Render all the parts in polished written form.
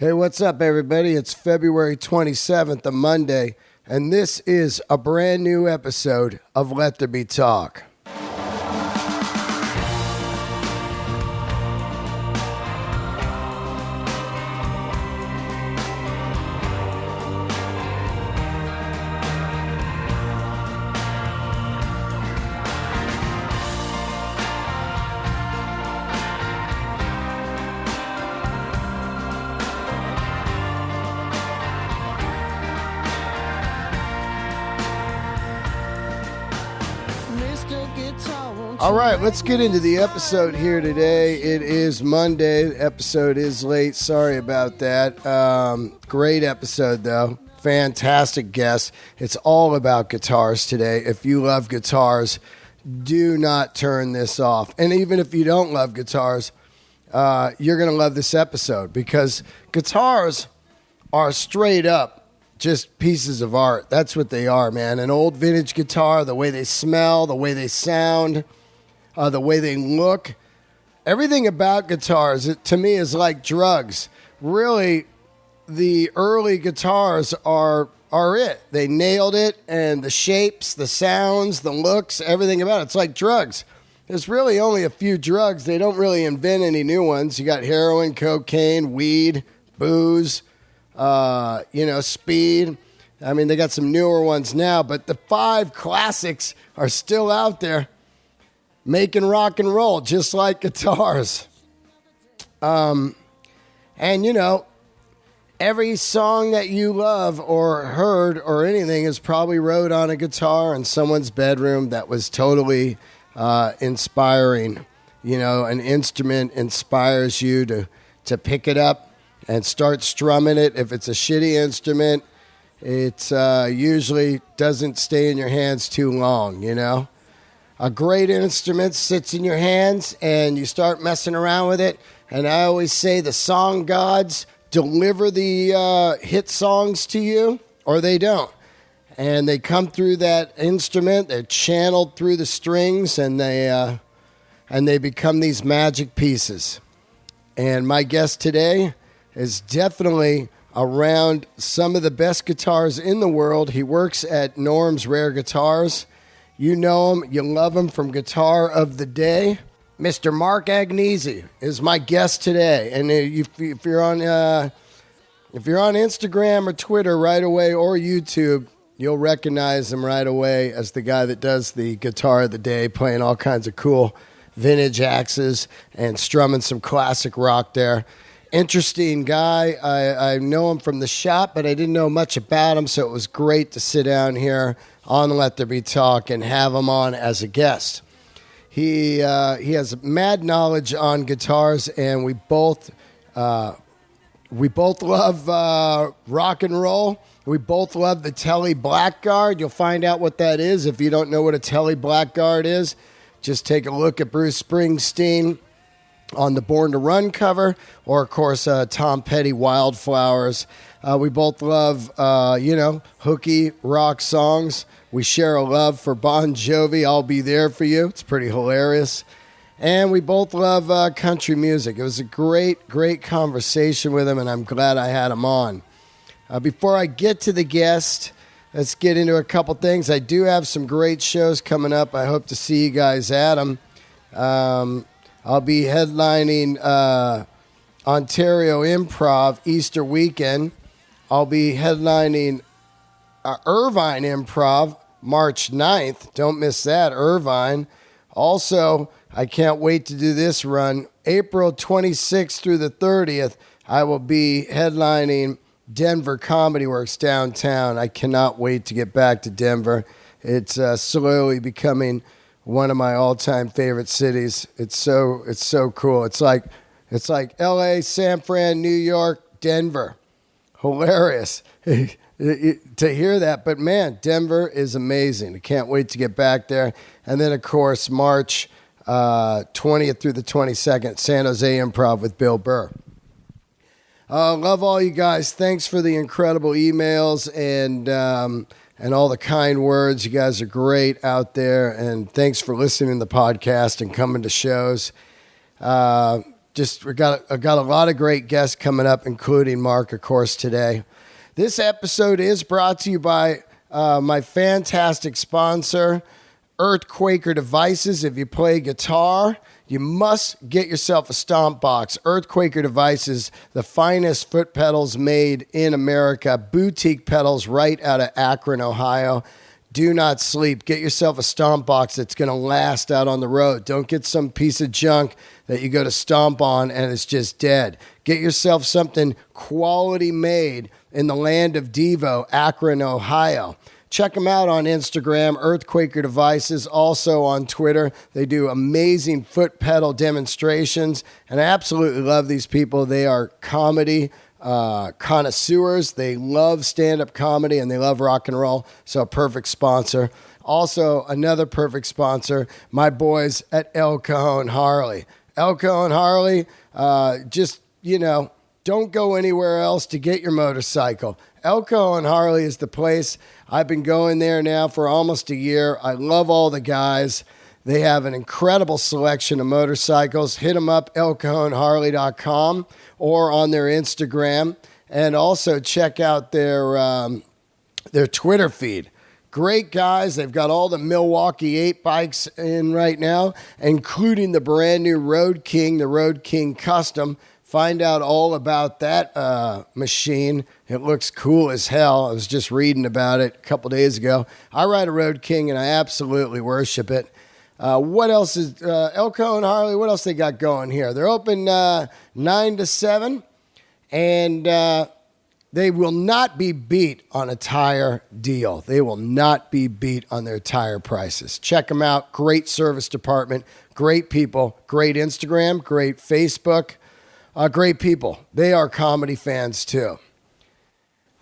Hey, what's up, everybody? It's February 27th, a Monday, and this is a brand new episode of Let There Be Talk. All right, let's get into the episode here today. It is Monday. The episode is late. Sorry about that. Great episode, though. Fantastic guest. It's all about guitars today. If you love guitars, do not turn this off. And even if you don't love guitars, you're going to love this episode because guitars are straight up just pieces of art. That's what they are, man. An old vintage guitar, the way they smell, the way they sound, the way they look. Everything about guitars, to me, is like drugs. Really, the early guitars are it. They nailed it, and the shapes, the sounds, the looks, everything about it. It's like drugs. There's really only a few drugs. They don't really invent any new ones. You got heroin, cocaine, weed, booze, speed. I mean, they got some newer ones now, but the 5 classics are still out there making rock and roll, just like guitars. And every song that you love or heard or anything is probably wrote on a guitar in someone's bedroom that was totally inspiring. An instrument inspires you to pick it up and start strumming it. If it's a shitty instrument, it usually doesn't stay in your hands too long, A great instrument sits in your hands and you start messing around with it. And I always say the song gods deliver the hit songs to you or they don't. And they come through that instrument, they're channeled through the strings, and they become these magic pieces. And my guest today is definitely around some of the best guitars in the world. He works at Norm's Rare Guitars. You know him, you love him from Guitar of the Day. Mr. Mark Agnesi is my guest today. And if you're on Instagram or Twitter right away or YouTube, you'll recognize him right away as the guy that does the Guitar of the Day, playing all kinds of cool vintage axes and strumming some classic rock there. Interesting guy. I know him from the shop, but I didn't know much about him, so it was great to sit down here on Let There Be Talk and have him on as a guest. He has mad knowledge on guitars, and we both love rock and roll. We both love the Tele Blackguard. You'll find out what that is. If you don't know what a Tele Blackguard is, just take a look at Bruce Springsteen on the Born to Run cover, or of course Tom Petty, Wildflowers. We both love hooky rock songs. We share a love for Bon Jovi, I'll Be There For You. It's pretty hilarious. And we both love country music. It was a great conversation with him, and I'm glad I had him on. Before I get to the guest, let's get into a couple things. I do have some great shows coming up. I hope to see you guys at them. I'll be headlining Ontario Improv Easter weekend. I'll be headlining Irvine Improv March 9th. Don't miss that, Irvine. Also, I can't wait to do this run. April 26th through the 30th, I will be headlining Denver Comedy Works downtown. I cannot wait to get back to Denver. It's slowly becoming one of my all-time favorite cities. It's so cool. It's like L.A., San Fran, New York, Denver. Hilarious to hear that. But man, Denver is amazing. I can't wait to get back there. And then of course March 20th through the 22nd, San Jose Improv with Bill Burr. Love all you guys. Thanks for the incredible emails and all the kind words. You guys are great out there, and thanks for listening to the podcast and coming to shows. we got a lot of great guests coming up, including Mark, of course, today. This episode is brought to you by my fantastic sponsor, Earthquaker Devices. If you play guitar, you must get yourself a stomp box. Earthquaker Devices, the finest foot pedals made in America. Boutique pedals right out of Akron, Ohio. Do not sleep. Get yourself a stomp box that's going to last out on the road. Don't get some piece of junk that you go to stomp on and it's just dead. Get yourself something quality made in the land of Devo, Akron, Ohio. Check them out on Instagram, Earthquaker Devices, also on Twitter. They do amazing foot pedal demonstrations, and I absolutely love these people. They are comedy connoisseurs. They love stand-up comedy, and they love rock and roll, so a perfect sponsor. Also, another perfect sponsor, my boys at El Cajon Harley. El Cajon Harley, don't go anywhere else to get your motorcycle. El Cajon Harley is the place. I've been going there now for almost a year. I love all the guys. They have an incredible selection of motorcycles. Hit them up, elcajonharley.com, or on their Instagram. And also check out their Twitter feed. Great guys. They've got all the Milwaukee 8 bikes in right now, including the brand new Road King, the Road King Custom. Find out all about that machine. It looks cool as hell. I was just reading about it a couple days ago. I ride a Road King, and I absolutely worship it. What else is El Cajon Harley? What else they got going here? They're open 9 to 7, and they will not be beat on a tire deal. They will not be beat on their tire prices. Check them out. Great service department, great people, great Instagram, great Facebook. Great people. They are comedy fans, too.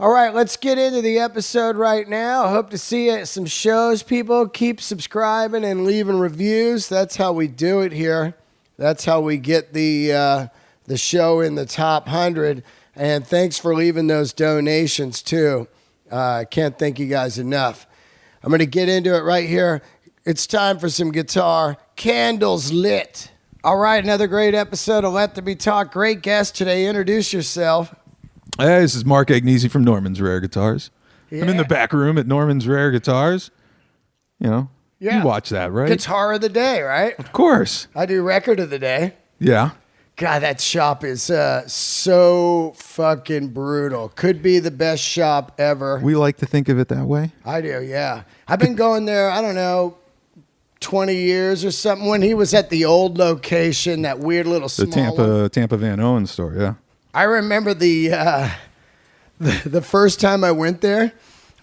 All right, let's get into the episode right now. Hope to see you at some shows, people. Keep subscribing and leaving reviews. That's how we do it here. That's how we get the show in the top 100. And thanks for leaving those donations, too. I can't thank you guys enough. I'm going to get into it right here. It's time for some guitar. Candles lit. All right, another great episode of Let There Be Talk. Great guest today. Introduce yourself. Hey, this is Mark Agnesi from Norman's Rare Guitars. Yeah. I'm in the back room at Norman's Rare Guitars. You watch that, right? Guitar of the day, right? Of course. I do record of the day. Yeah. God, that shop is so fucking brutal. Could be the best shop ever. We like to think of it that way. I do, yeah. I've been going there, I don't know, 20 years or something, when he was at the old location, that weird little small the Tampa Van Owen store, yeah. I remember the first time I went there,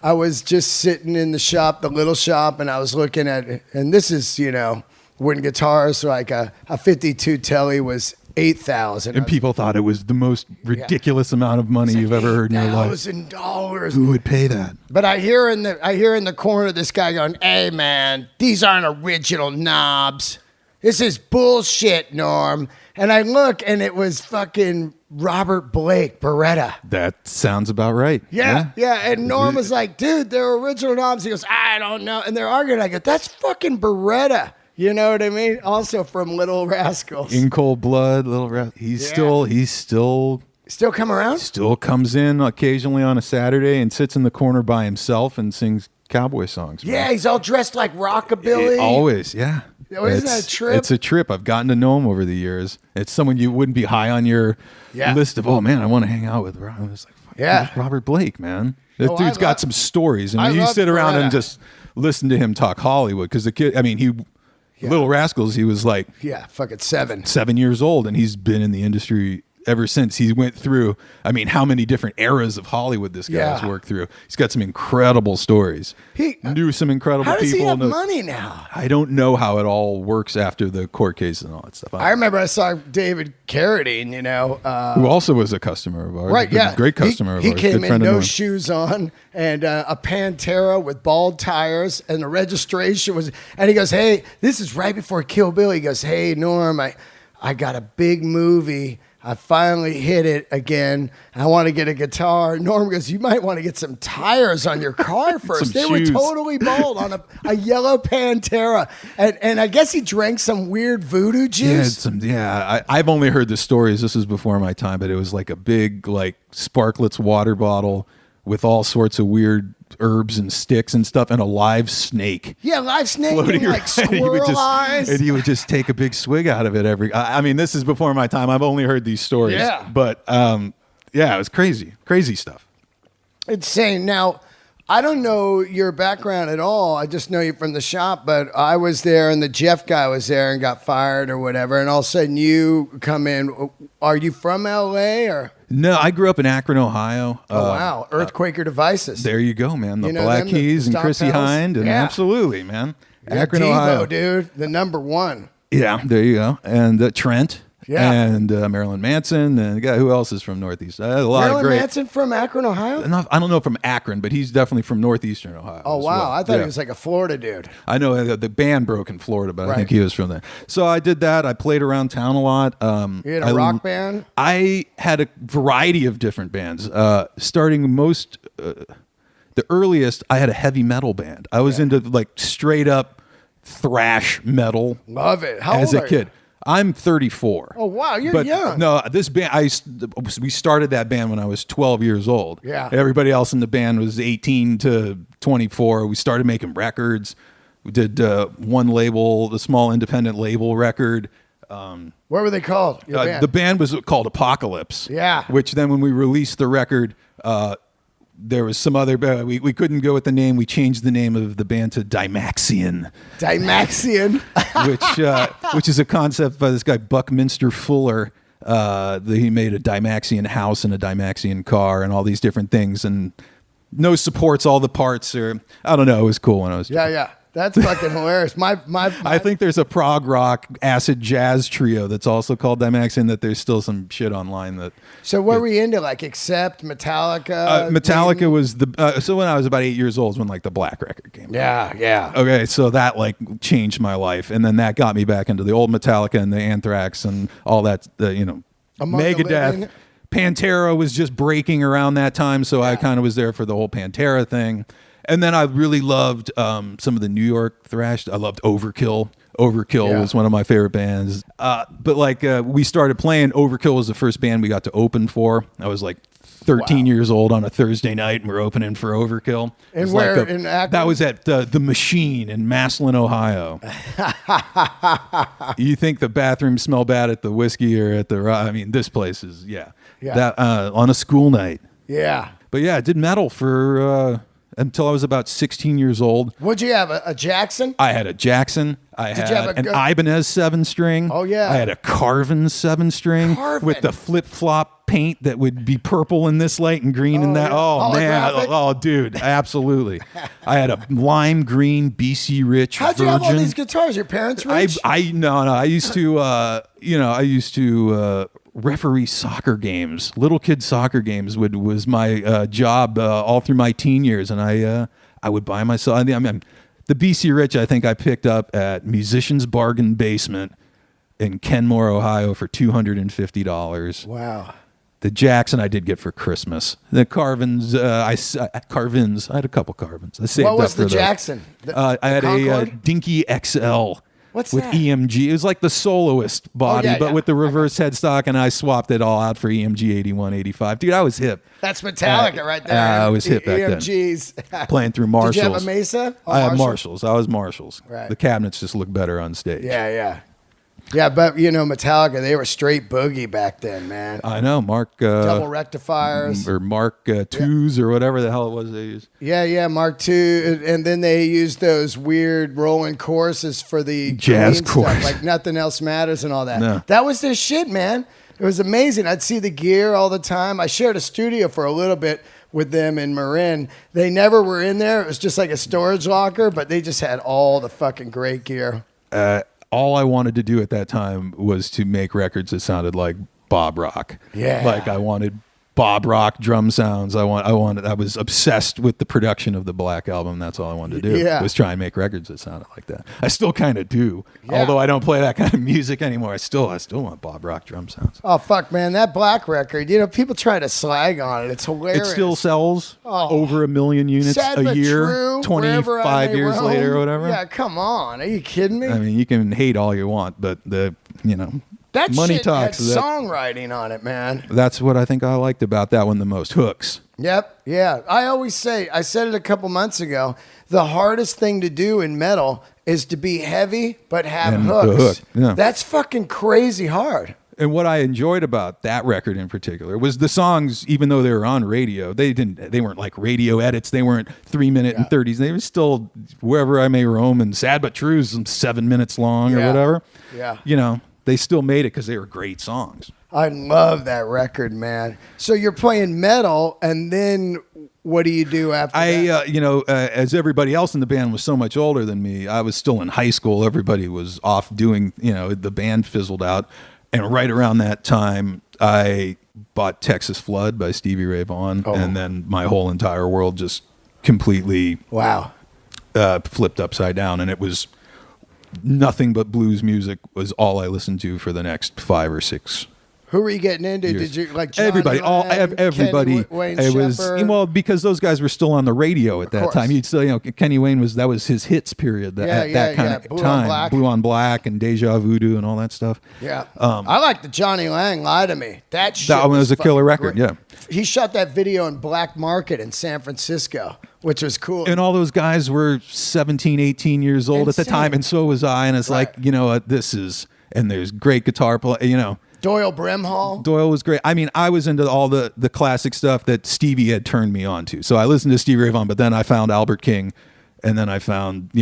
I was just sitting in the shop, the little shop, and I was looking at it, and this is, when guitars, like a 52 Telly was $8,000. And people thought it was the most ridiculous amount of money you've ever heard in your life. $8,000. Who would pay that? But I hear in the corner this guy going, "Hey man, these aren't original knobs. This is bullshit, Norm." And I look, and it was fucking Robert Blake Beretta. That sounds about right. Yeah. And Norm was like, "Dude, they're original knobs." He goes, "I don't know." And they're arguing. I go, "That's fucking Beretta." You know what I mean? Also from Little Rascals. In Cold Blood, Little Rascals. He's still come around? Still comes in occasionally on a Saturday and sits in the corner by himself and sings cowboy songs. Yeah, he's all dressed like rockabilly. Always, yeah. Isn't that a trip? It's a trip. I've gotten to know him over the years. It's someone you wouldn't be high on your list of, oh man, I want to hang out with. I was like, Robert Blake, man. That dude's got some stories. And you sit around and just listen to him talk Hollywood, because the kid, Little Rascals, he was like fucking 7 years old, and he's been in the industry ever since. He went through, how many different eras of Hollywood this guy has worked through. He's got some incredible stories. He knew some incredible people. How does he have money now? I don't know how it all works after the court case and all that stuff. I remember I saw David Carradine, who also was a customer of ours. Right, yeah. Great customer of ours. He came in, no shoes on, and a Pantera with bald tires, and the registration was, and he goes, "Hey, this is right before Kill Bill." He goes, "Hey, Norm, I got a big movie I finally hit it again. I want to get a guitar. Norm goes, you might want to get some tires on your car first. They shoes. were totally bald on a yellow Pantera. And I guess he drank some weird voodoo juice. I've only heard the stories. This is before my time, but it was like a big, like, Sparkletts water bottle with all sorts of weird herbs and sticks and stuff, and a live snake. Yeah, live snake and like squirrel eyes. And he would just take a big swig out of it I mean, this is before my time. I've only heard these stories. Yeah. But, it was crazy. Crazy stuff. Insane. Now, I don't know your background at all. I just know you from the shop, but I was there and the Jeff guy was there and got fired or whatever, and all of a sudden you come in. Are you from L.A. or... No, I grew up in Akron, Ohio. Oh, wow. Earthquaker Devices. There you go, man. The Black Keys and Chrissy Hind. And absolutely, man. Akron, Devo, Ohio. dude. The number one. Yeah, there you go. And Trent. Yeah. And Marilyn Manson. And who else is from Northeast? A lot Marilyn of great. Manson from Akron, Ohio? I don't know from Akron, but he's definitely from Northeastern Ohio. Oh, wow. Well. I thought he was like a Florida dude. I know the band broke in Florida, but I think he was from there. So I did that. I played around town a lot. You had a rock band? I had a variety of different bands. Starting the earliest, I had a heavy metal band. I was into like straight up thrash metal. Love it. How old are a kid. You? I'm 34. Oh, wow. You're young. No, this band, we started that band when I was 12 years old. Yeah. Everybody else in the band was 18 to 24. We started making records. We did one label, the small independent label record. What were they called? The band was called Apocalypse. Yeah. Which then when we released the record, there was some other, we couldn't go with the name. We changed the name of the band to Dymaxion. Dymaxion. which is a concept by this guy, Buckminster Fuller. He made a Dymaxion house and a Dymaxion car and all these different things. And no supports, all the parts are, I don't know. It was cool when I was. Yeah. That's fucking hilarious. I think there's a prog rock acid jazz trio that's also called Dymaxion that there's still some shit online that. So what were you into? Like Accept, Metallica? Metallica was so when I was about 8 years old is when like the Black record came out. Yeah. Okay, so that like changed my life, and then that got me back into the old Metallica and the Anthrax and all that. Megadeth. Pantera was just breaking around that time, so I kind of was there for the whole Pantera thing. And then I really loved some of the New York thrash. I loved Overkill. Overkill was one of my favorite bands. But like we started playing, Overkill was the first band we got to open for. I was like 13 years old on a Thursday night, and we're opening for Overkill. And where in Akron? That was at the Machine in Massillon, Ohio. You think the bathrooms smell bad at the whiskey or at the? I mean, this place is that on a school night. Yeah. But I did metal for. Until I was about 16 years old. What'd you have? A Jackson? I had a Jackson. I had an Ibanez 7-string. Oh, yeah. I had a Carvin 7-string with the flip-flop paint that would be purple in this light and green in that. Oh, man. Oh, dude. Absolutely. I had a lime green BC Rich How'd you have all these guitars? Your parents rich? No. I used to, referee soccer games, little kid soccer games was my job all through my teen years, and I would buy myself. I mean, the BC Rich I think I picked up at Musician's Bargain Basement in Kenmore, Ohio for $250. Wow. The Jackson I did get for Christmas. The Carvins, I had a couple Carvins. I saved what was up for the Jackson? I had a Dinky XL. What's with that? EMG. It was like the soloist body, but with the reverse headstock, and I swapped it all out for EMG 81, 85. Dude, I was hip. That's Metallica right there. I was hip back EMGs. then. Playing through Marshalls. Did you have a Mesa? I had Marshalls. I was Marshalls. Right. The cabinets just look better on stage. Yeah. Yeah, but Metallica, they were straight boogie back then, man. I know, Mark. Double rectifiers. Or Mark 2s or whatever the hell it was they used. Yeah, Mark II. And then they used those weird rolling choruses for the jazz chorus. Stuff, like Nothing Else Matters and all that. No. That was their shit, man. It was amazing. I'd see the gear all the time. I shared a studio for a little bit with them in Marin. They never were in there. It was just like a storage locker, but they just had all the fucking great gear. All I wanted to do at that time was to make records that sounded like Bob Rock. Yeah. Like I wanted Bob Rock drum sounds. I was obsessed with the production of the Black Album. That's all I wanted to do. Yeah. Was try and make records that sounded like that. I still kind of do. Yeah. Although I don't play that kind of music anymore. I still want Bob Rock drum sounds. Oh fuck, man, that Black record. You know, people try to slag on it. It's hilarious. It still sells over 1 million units a year. True, 25 years later or whatever. Yeah, come on. Are you kidding me? I mean, you can hate all you want, but that money shit talks. Had songwriting on it, man. That's what I think I liked about that one the most. Hooks. Yep. Yeah. I always say, I said it a couple months ago, the hardest thing to do in metal is to be heavy but have hooks. Yeah. That's fucking crazy hard. And what I enjoyed about that record in particular was the songs, even though they were on radio, they weren't like radio edits. They weren't 3-minute and 30s. They were still Wherever I May Roam and Sad But True is 7 minutes long or whatever. Yeah. You know, they still made it because they were great songs. I love that record, man. So you're playing metal, and then what do you do after that? As everybody else in the band was so much older than me, I was still in high school. Everybody was off doing, the band fizzled out. And right around that time, I bought Texas Flood by Stevie Ray Vaughan, and then my whole entire world just completely flipped upside down. And it was nothing but blues music was all I listened to for the next 5 or 6 Who were you getting into? years. Did you like Johnny everybody? Lang, Everybody. Kenny Wayne it was Shepherd? because those guys were still on the radio at that time. You'd still, Kenny Wayne that was his hits period at that kind of time. Blue on Black and Deja Voodoo and all that stuff. Yeah, I like the Johnny Lang Lie to Me. That one was a killer record. Great. Yeah, he shot that video in Black Market in San Francisco, which was cool. And all those guys were 17, 18 years old at the time, and so was I. And it's and there's great guitar play. Doyle Brimhall. Doyle was great. I mean, I was into all the classic stuff that Stevie had turned me on to. So I listened to Stevie Ray Vaughan, but then I found Albert King, and then I found,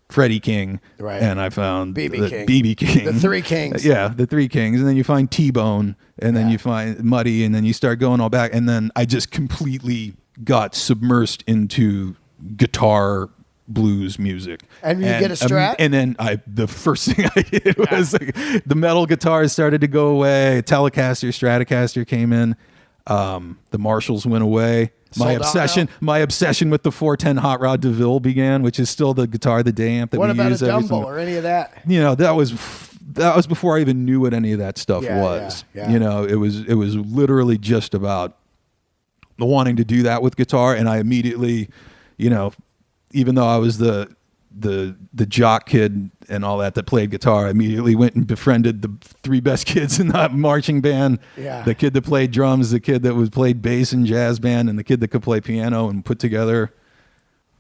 Freddie King, right. And I found BB King. The Three Kings. Yeah, the Three Kings. And then you find T-Bone, and then you find Muddy, and then you start going all back. And then I just completely got submersed into guitar blues music. And you get a Strat? And then the first thing I did was the metal guitars started to go away. A Telecaster, Stratocaster came in. The Marshalls went away. My obsession with the 410 Hot Rod DeVille began, which is still the guitar, the day amp that we use. What about a Dumble or any of that? That was before I even knew what any of that stuff was. Yeah. It was literally just about wanting to do that with guitar, and I immediately, even though I was the jock kid and all that played guitar, I immediately went and befriended the 3 best kids in that marching band. Yeah. The kid that played drums, the kid that played bass in jazz band, and the kid that could play piano, and put together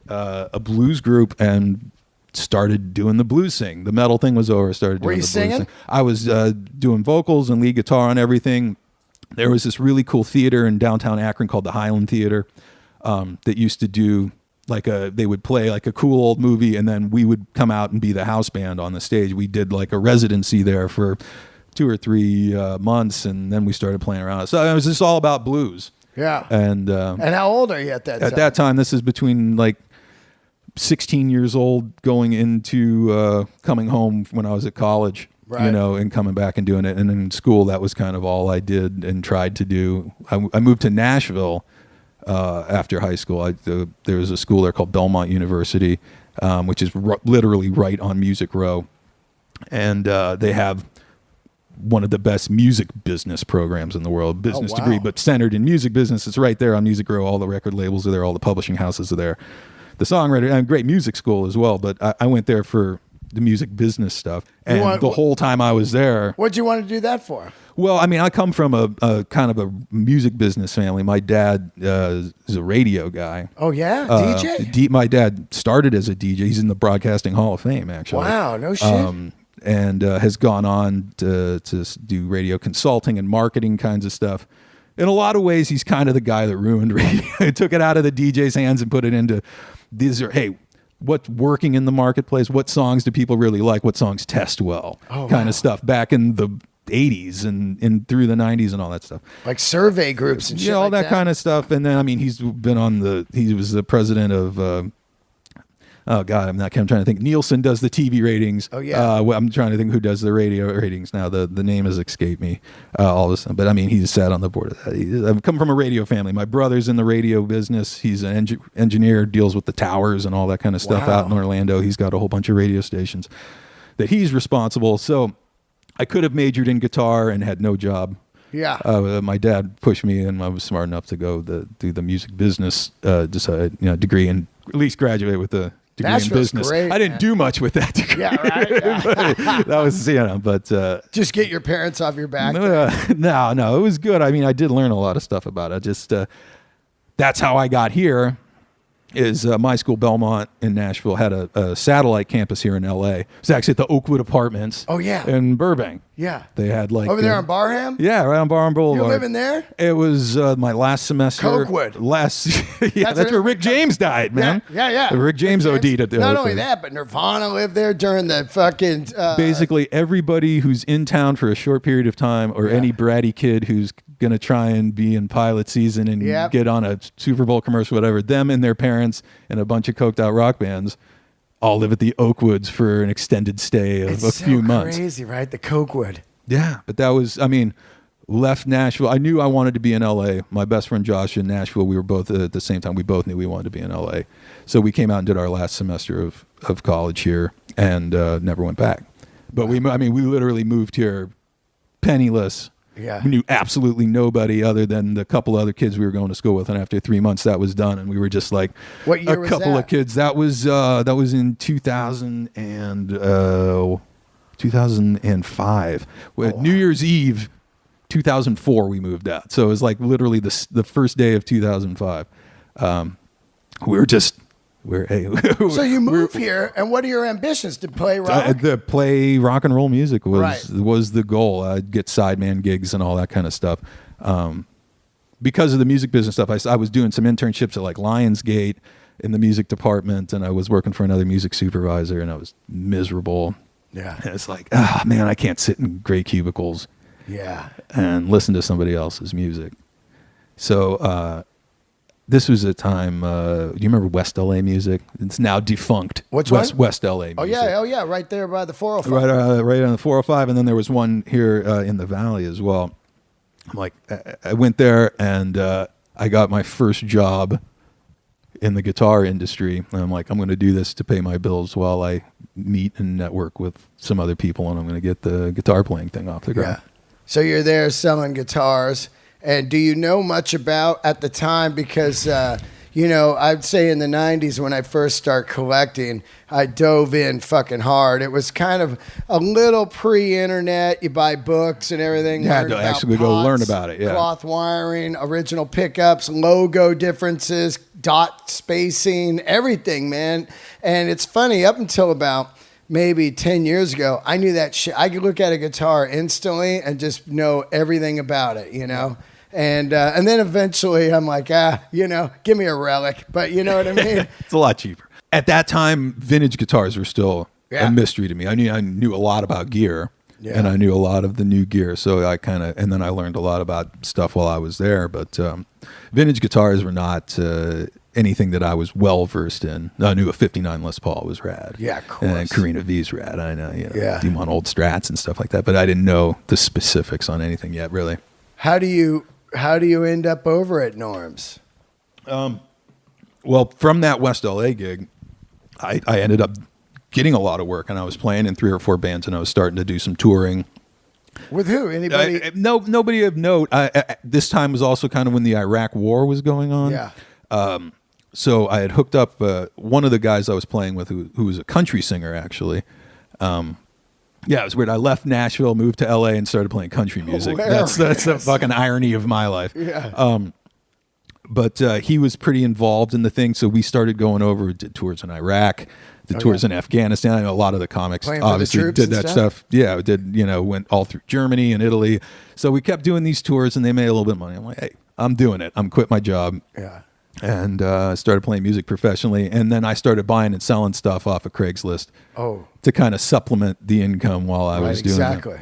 a blues group and started doing the blues sing. The metal thing was over. I started doing Were you the blues singing? thing. I was doing vocals and lead guitar on everything. There was this really cool theater in downtown Akron called the Halen Theater that used to do they would play like a cool old movie, and then we would come out and be the house band on the stage. We did like a residency there for 2 or 3 months, and then we started playing around. So it was just all about blues. Yeah. And how old are you at that time? At that time, this is between 16 years old going into coming home when I was at college. Right. And coming back and doing it. And in school, that was kind of all I did and tried to do. I moved to Nashville after high school. There was a school there called Belmont University, which is literally right on Music Row. And they have one of the best music business programs in the world, business degree, but centered in music business. It's right there on Music Row. All the record labels are there. All the publishing houses are there. The songwriter, and great music school as well. But I went there for the music business stuff. And the whole time I was there. What'd you want to do that for? Well, I mean, I come from a kind of a music business family. My dad is a radio guy. Oh, yeah? DJ? My dad started as a DJ. He's in the Broadcasting Hall of Fame, actually. Wow, no shit. And has gone on to do radio consulting and marketing kinds of stuff. In a lot of ways, he's kind of the guy that ruined radio. He took it out of the DJ's hands and put it into what's working in the marketplace? What songs do people really like? What songs test well? Kind of stuff back in the 80s and through the 90s and all that stuff. Like survey groups and shit all that kind of stuff. And then, I mean, he was the president of oh God, I'm trying to think. Nielsen does the TV ratings. Oh yeah. I'm trying to think who does the radio ratings now. The name has escaped me all of a sudden. But I mean, he's sat on the board of that. I've come from a radio family. My brother's in the radio business. He's an engineer, deals with the towers and all that kind of stuff out in Orlando. He's got a whole bunch of radio stations that he's responsible. So I could have majored in guitar and had no job. Yeah. My dad pushed me, and I was smart enough to go do the music business degree, and at least graduate with a degree in business. Great, I didn't do much with that degree. Yeah, right. Yeah. That was, but just get your parents off your back. No, it was good. I mean, I did learn a lot of stuff about it. Just that's how I got here. Is my school, Belmont in Nashville, had a satellite campus here in L.A. It was actually at the Oakwood Apartments. Oh, yeah. In Burbank. Yeah. They had like... Over there on Barham? Yeah, right on Barham Boulevard. You living there? It was my last semester. Oakwood. That's where Rick James died, man. Yeah. Rick James OD'd at the Not Oakwood. only that, but Nirvana lived there during the fucking... Basically, everybody who's in town for a short period of time, or any bratty kid who's going to try and be in pilot season and get on a Super Bowl commercial, whatever, them and their parents and a bunch of coked out rock bands all live at the Oakwoods for an extended stay of a few months. It's crazy, right? The Cokewood. Yeah, but that was, left Nashville. I knew I wanted to be in L.A. My best friend Josh in Nashville, we were both at the same time. We both knew we wanted to be in L.A. So we came out and did our last semester of college here and never went back. But we literally moved here penniless. Yeah. We knew absolutely nobody other than the couple other kids we were going to school with, and after 3 months that was done, and we were just like what year a couple of kids. That was in 2005. New Year's Eve 2004 we moved out. So it was like literally the first day of 2005. So you moved here, and what are your ambitions? To play rock? To play rock and roll music was the goal. I'd get sideman gigs and all that kind of stuff. Because of the music business stuff, I was doing some internships at like Lionsgate in the music department, and I was working for another music supervisor, and I was miserable. Yeah. And it's like, man, I can't sit in gray cubicles. Yeah. And listen to somebody else's music. So, this was a time, do you remember West LA Music? It's now defunct. Which one? West LA Music. Oh, yeah, right there by the 405. Right on the 405, and then there was one here in the Valley as well. I'm like, I went there, and I got my first job in the guitar industry. And I'm like, I'm going to do this to pay my bills while I meet and network with some other people, and I'm going to get the guitar playing thing off the ground. Yeah. So you're there selling guitars. And do you know much about at the time? Because, I'd say in the 90s when I first started collecting, I dove in fucking hard. It was kind of a little pre-internet. You buy books and everything. You had to actually go learn about it. Yeah. Cloth wiring, original pickups, logo differences, dot spacing, everything, man. And it's funny, up until about maybe 10 years ago, I knew that shit. I could look at a guitar instantly and just know everything about it, And then eventually I'm like, give me a relic. But you know what I mean? It's a lot cheaper. At that time, vintage guitars were still a mystery to me. I knew a lot about gear, and I knew a lot of the new gear. So and then I learned a lot about stuff while I was there. But vintage guitars were not anything that I was well versed in. I knew a 59 Les Paul was rad. Yeah, of course. And Carina V's rad. I know, Dumont old Strats and stuff like that. But I didn't know the specifics on anything yet, really. How do you end up over at Norm's? Well, from that West LA gig, I ended up getting a lot of work, and I was playing in 3 or 4 bands, and I was starting to do some touring. With who? Anybody? Nobody of note. This time was also kind of when the Iraq War was going on. Yeah. So I had hooked up one of the guys I was playing with, who was a country singer, actually. It was weird. I left Nashville, moved to LA, and started playing country music. That's the fucking irony of my life. Yeah. But he was pretty involved in the thing, so we started going over, did tours in Iraq, did tours in Afghanistan. I know a lot of the comics obviously did that stuff. Yeah, we did, went all through Germany and Italy. So we kept doing these tours, and they made a little bit of money. I'm like, hey, I'm doing it. I'm quit my job. Yeah. And started playing music professionally. And then I started buying and selling stuff off of Craigslist to kind of supplement the income while I was doing it. Exactly.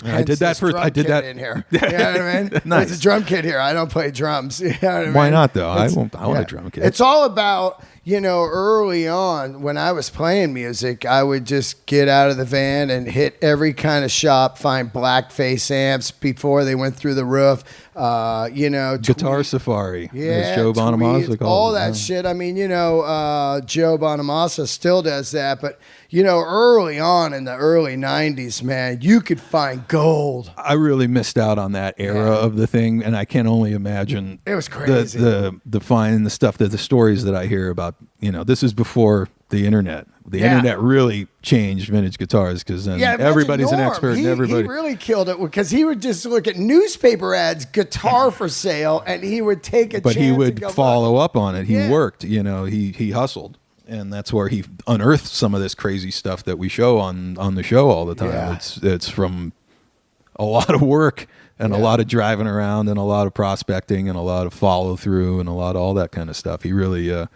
I did that first. I did that in here. You know what I mean? Nice. There's a drum kit here. I don't play drums. You know what I mean? Why not though? I want a drum kit. It's all about, early on when I was playing music, I would just get out of the van and hit every kind of shop, find blackface amps before they went through the roof. Guitar Safari. Yeah, Joe Bonamassa called all that shit. I mean, Joe Bonamassa still does that, but early on in the early '90s, man, you could find gold. I really missed out on that era of the thing, and I can only imagine it was crazy. The fine, the stuff, the stories that I hear about. This is before the internet. The internet really changed vintage guitars because then everybody's an expert. And everybody he really killed it because he would just look at newspaper ads, guitar for sale, and he would take a chance. But he would follow up on it. He worked. He hustled. And that's where he unearthed some of this crazy stuff that we show on the show all the time. Yeah. It's from a lot of work and a lot of driving around and a lot of prospecting and a lot of follow through and a lot of all that kind of stuff. He really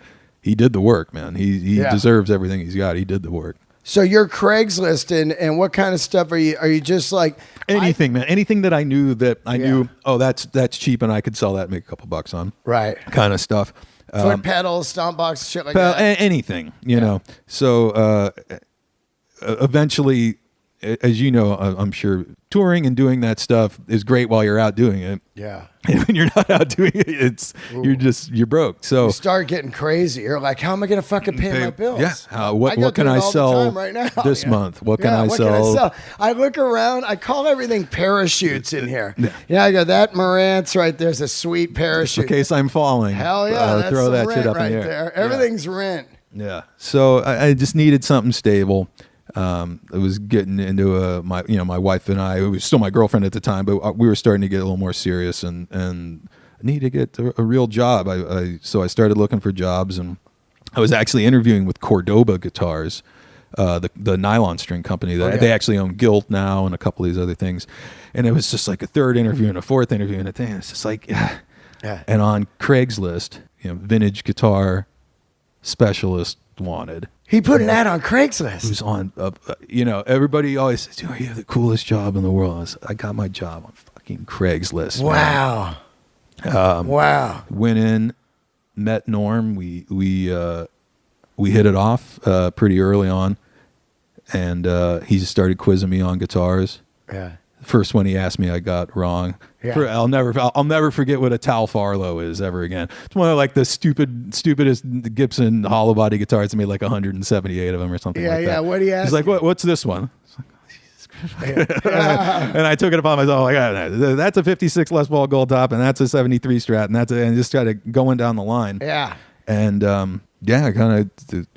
he did the work, man. He deserves everything he's got. He did the work. So you're Craigslist and what kind of stuff are you just like anything, man? Anything that I knew knew, oh, that's cheap and I could sell that and make a couple bucks on. Right. Kind of stuff. Foot pedals, stomp box, shit like that. Anything, you know. So eventually, as you know, I'm sure touring and doing that stuff is great while you're out doing it. Yeah. And when you're not out doing it, you're broke. So you start getting crazy. You're like, how am I going to fucking pay my bills? Yeah. What can I sell right now, this month? What can I sell? I look around. I call everything parachutes in here. Yeah. I go, that Marantz right there's a sweet parachute. In case I'm falling. Hell yeah. That's throw that rent shit up right in the air. there. Everything's rent. Yeah. So I just needed something stable. I was getting into my wife and I, it was still my girlfriend at the time, but we were starting to get a little more serious and I needed to get a real job. So I started looking for jobs and I was actually interviewing with Cordoba Guitars, the nylon string company that they actually own Gilt now and a couple of these other things. And it was just like a third interview and a fourth interview and a thing. It's just like, And on Craigslist, vintage guitar specialist wanted. He put an ad on Craigslist. Who's on, everybody always says, you have the coolest job in the world. I got my job on fucking Craigslist. Wow. Wow. Went in, met Norm. We hit it off pretty early on. And he just started quizzing me on guitars. Yeah. First one he asked me, I got wrong. Yeah. I'll never forget what a Tal Farlow is ever again. It's one of like the stupidest Gibson hollow body guitars. I made like 178 of them or something like that. Yeah. What do you ask? He's like, what's this one? And I took it upon myself like, that's a 56 Les Paul Gold Top and that's a 73 Strat and just started going down the line. Yeah. And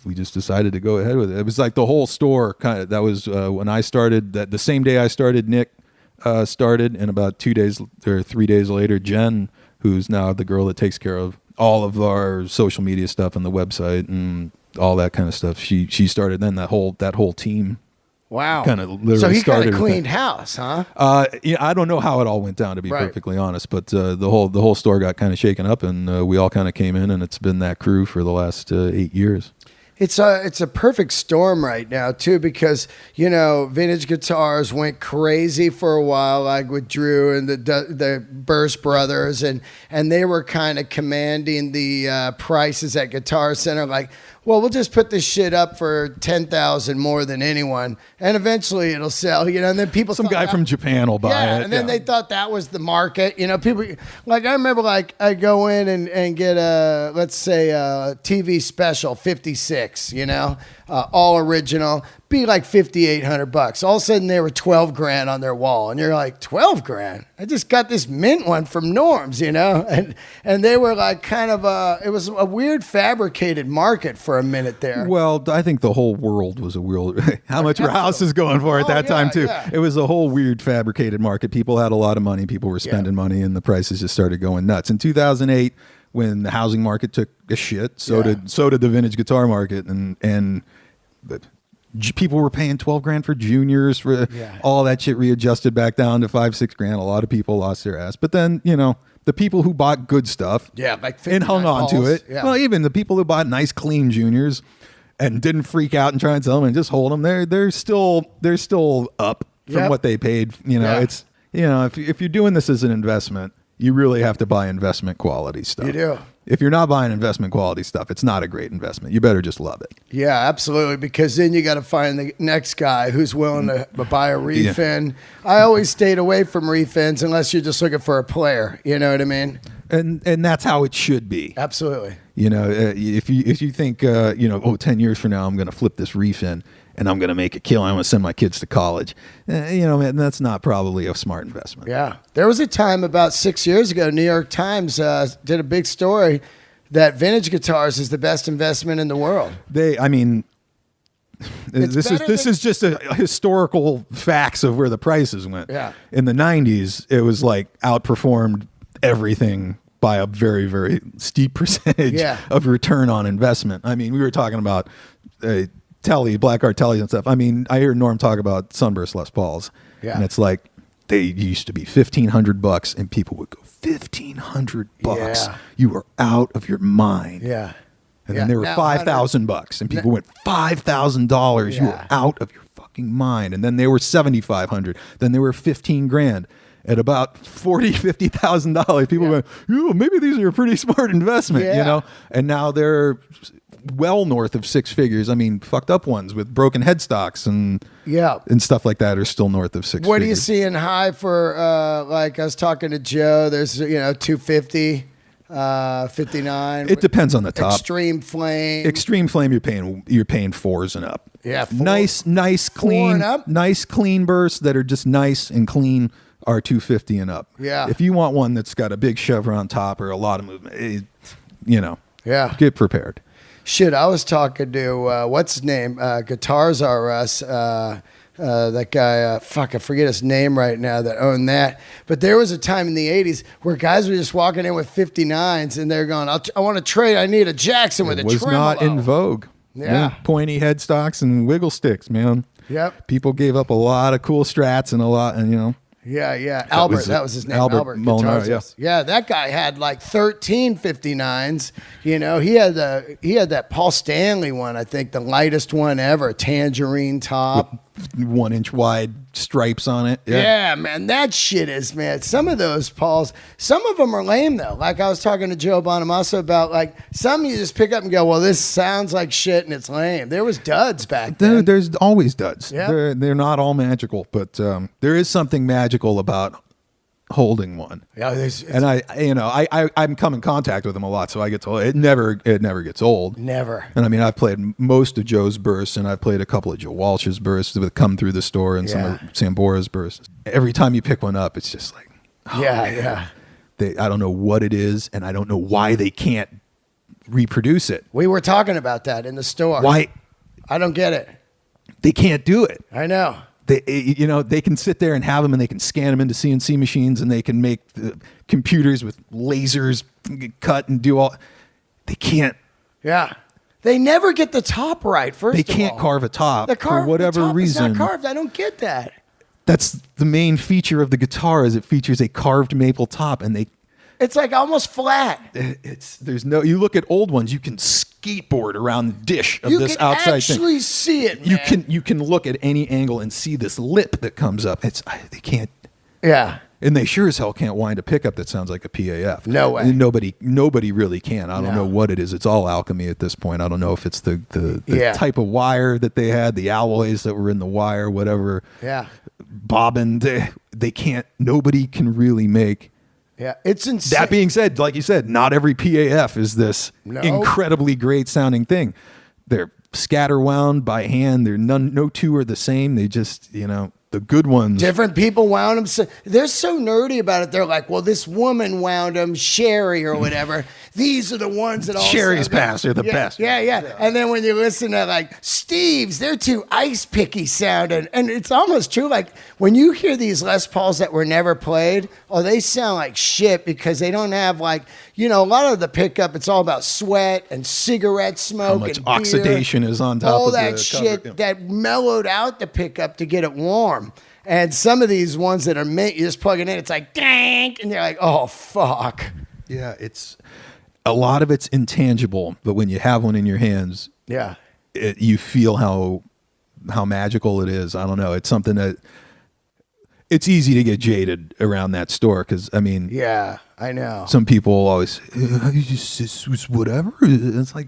we just decided to go ahead with it. It was like the whole store kind of. That was when I started. That the same day I started, Nick started, and about 2 days or 3 days later, Jen, who's now the girl that takes care of all of our social media stuff and the website and all that kind of stuff. She started then that whole team. Wow. Kind of literally so he started. Kind of cleaned house, huh? I don't know how it all went down, to be perfectly honest, but the whole store got kind of shaken up, and we all kind of came in, and it's been that crew for the last 8 years. It's a perfect storm right now too, because vintage guitars went crazy for a while, like with Drew and the Burst brothers, and they were kind of commanding the prices at Guitar Center, like, well, we'll just put this shit up for $10,000 more than anyone, and eventually it'll sell. And then people, some guy from Japan will buy it. And then they thought that was the market. People like, I remember, like, I go in and get let's say a TV special 56, all original, be like $5,800. All of a sudden they were $12,000 on their wall, and you're like, $12,000? I just got this mint one from Norm's, and they were like kind of it was a weird fabricated market for a minute there. Well, I think the whole world was a weird. How much were houses going for at that time too? Yeah. It was a whole weird fabricated market. People had a lot of money. People were spending money, and the prices just started going nuts. In 2008, when the housing market took a shit, so did the vintage guitar market, and people were paying $12,000 for juniors, for all that shit readjusted back down to $5,000-$6,000. A lot of people lost their ass, but then the people who bought good stuff, and hung on to it. Yeah. Well, even the people who bought nice, clean juniors and didn't freak out and try and sell them and just hold them, they're still up from what they paid. It's if you're doing this as an investment, you really have to buy investment quality stuff. You do. If you're not buying investment quality stuff, it's not a great investment. You better just love it. Yeah, absolutely. Because then you got to find the next guy who's willing to buy a refin. Yeah. I always stayed away from refins unless you're just looking for a player. You know what I mean? And that's how it should be. Absolutely. You know, if you think 10 years from now I'm going to flip this refin and I'm going to make a kill, I'm going to send my kids to college. Man, that's not probably a smart investment. Yeah. There was a time about 6 years ago, New York Times did a big story that vintage guitars is the best investment in the world. This is just a historical facts of where the prices went. Yeah. In the 90s, it was like outperformed everything by a very, very steep percentage of return on investment. I mean, we were talking about Blackguard Tellys and stuff. I mean, I hear Norm talk about Sunburst Les Pauls, and it's like they used to be $1,500, and people would go $1,500. Yeah. You were out of your mind. Yeah. And then they were $5,000, and people went $5,000. You were out of your fucking mind. And then they were $7,500. Then they were $15,000. At about $40,000-$50,000, people went, maybe these are a pretty smart investment, you know. And now they're well north of six figures. I mean, fucked up ones with broken headstocks and stuff like that are still north of six figures. What are you seeing high for? Like I was talking to Joe. There's 250, 59. It depends on the top. Extreme Flame. Extreme Flame, you're paying fours and up. Yeah, nice clean bursts that are just nice and clean. Are 250 and up. Yeah. If you want one that's got a big chevron top or a lot of movement, get prepared. Shit, I was talking to what's his name? Guitars R Us. That guy. I forget his name right now. That owned that. But there was a time in the '80s where guys were just walking in with 59s and they're going, "I want to trade. I need a Jackson with a tremolo." It was not in vogue. Yeah. Pointy headstocks and wiggle sticks, man. Yep. People gave up a lot of cool strats and Yeah. Albert, that was his name. Albert Molnar, yeah, that guy had like 13 59s. He had that Paul Stanley one, I think, the lightest one ever, tangerine top. With 1 inch wide stripes on it. Yeah, man, that shit is, man. Some of those Pauls, some of them are lame though. Like I was talking to Joe Bonamassa about, like, some you just pick up and go, well, this sounds like shit and it's lame. There was duds back then. There's always duds. Yeah. They're not all magical, but there is something magical about holding one. Yeah, and I'm come in contact with them a lot, so I get told it never gets old. Never. And I mean, I've played most of Joe's bursts, and I've played a couple of Joe Walsh's bursts that come through the store, and some of Sambora's bursts. Every time you pick one up, it's just like, I don't know what it is, and I don't know why they can't reproduce it. We were talking about that in the store. Why? I don't get it. They can't do it. I know. They can sit there and have them, and they can scan them into CNC machines, and they can make the computers with lasers cut and do all. They can't. Yeah. They never get the top right. They can't carve a top for whatever reason. It's not carved. I don't get that. That's the main feature of the guitar, is it features a carved maple top, and it's like almost flat. You look at old ones, you can skateboard around the dish of this outside thing. You can actually see it, man. You can look at any angle and see this lip that comes up. They can't. Yeah. And they sure as hell can't wind a pickup that sounds like a PAF. No way. Nobody really can. I don't know what it is. It's all alchemy at this point. I don't know if it's the type of wire that they had, the alloys that were in the wire, whatever. Yeah. Bobbin. They can't. Nobody can really make. Yeah, it's insane. That being said, like you said, not every PAF is this incredibly great sounding thing. They're scatterwound by hand. No two are the same. They just, the good ones. Different people wound them. They're so nerdy about it. They're like, well, this woman wound them, Sherry or whatever. These are the ones that all Sherry's pass are the best. Yeah. And then when you listen to like Steve's, they're too ice picky sounding. And it's almost true. Like when you hear these Les Pauls that were never played, they sound like shit because they don't have like, a lot of the pickup, it's all about sweat and cigarette smoke. How much and oxidation is on top of that shit that mellowed out the pickup to get it warm. And some of these ones that are mint, you just plug it in, it's like, dang, and you're like, oh, fuck. Yeah, a lot of it's intangible, but when you have one in your hands, you feel how magical it is. I don't know. It's something that it's easy to get jaded around that store because, I mean, yeah, I know. Some people always, it's whatever. It's like,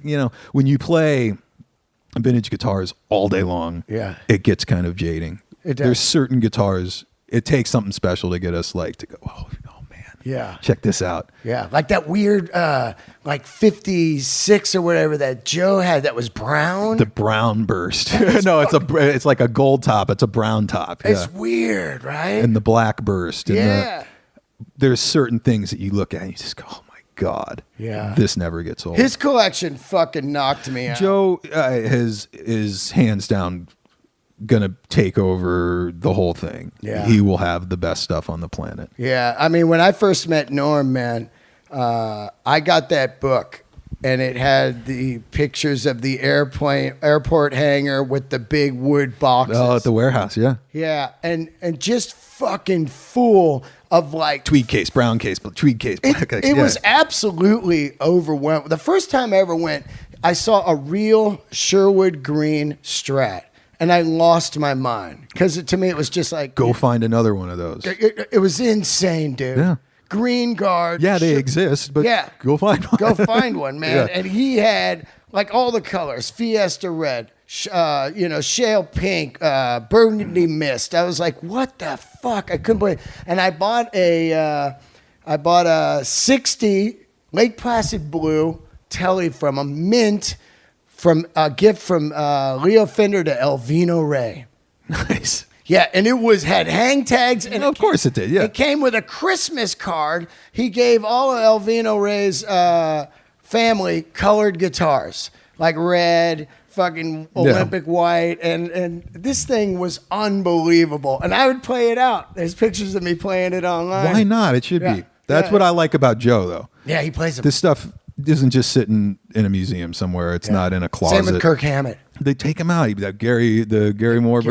when you play vintage guitars all day long, it gets kind of jading. It does. There's certain guitars, it takes something special to get us like to go, oh man, yeah, check this out. Yeah, like that weird, like 56 or whatever that Joe had that was brown. The brown burst. No, it's like a gold top. It's a brown top. It's weird, right? And the black burst. And there's certain things that you look at and you just go, oh my God. Yeah. This never gets old. His collection fucking knocked me out. Joe is hands down gonna take over the whole thing. Yeah. He will have the best stuff on the planet. Yeah. I mean, when I first met Norm, man, I got that book and it had the pictures of the airport hangar with the big wood boxes. Oh, at the warehouse, yeah. Yeah. And just fucking full of like tweed case, brown case, tweed case, black case. It was absolutely overwhelming. The first time I ever went, I saw a real Sherwood green Strat. And I lost my mind because to me it was just like go find another one of those. It was insane, dude. Yeah, green guard. Yeah, they exist, but go find one. Go find one, man. Yeah. And he had like all the colors: Fiesta red, shale pink, burgundy mist. I was like, what the fuck? I couldn't believe it. And I bought a 60 Lake Placid blue Telly from a mint. From a gift from Leo Fender to Elvino Ray. Nice. Yeah, and it had hang tags. And of course it did, yeah. It came with a Christmas card. He gave all of Elvino Ray's family colored guitars, like red, fucking Olympic white. And this thing was unbelievable. And I would play it out. There's pictures of me playing it online. Why not? It should be. That's what I like about Joe, though. Yeah, he plays it. This stuff isn't just sitting in a museum somewhere. It's not in a closet. Same with Kirk Hammett. They take him out. The Gary Moore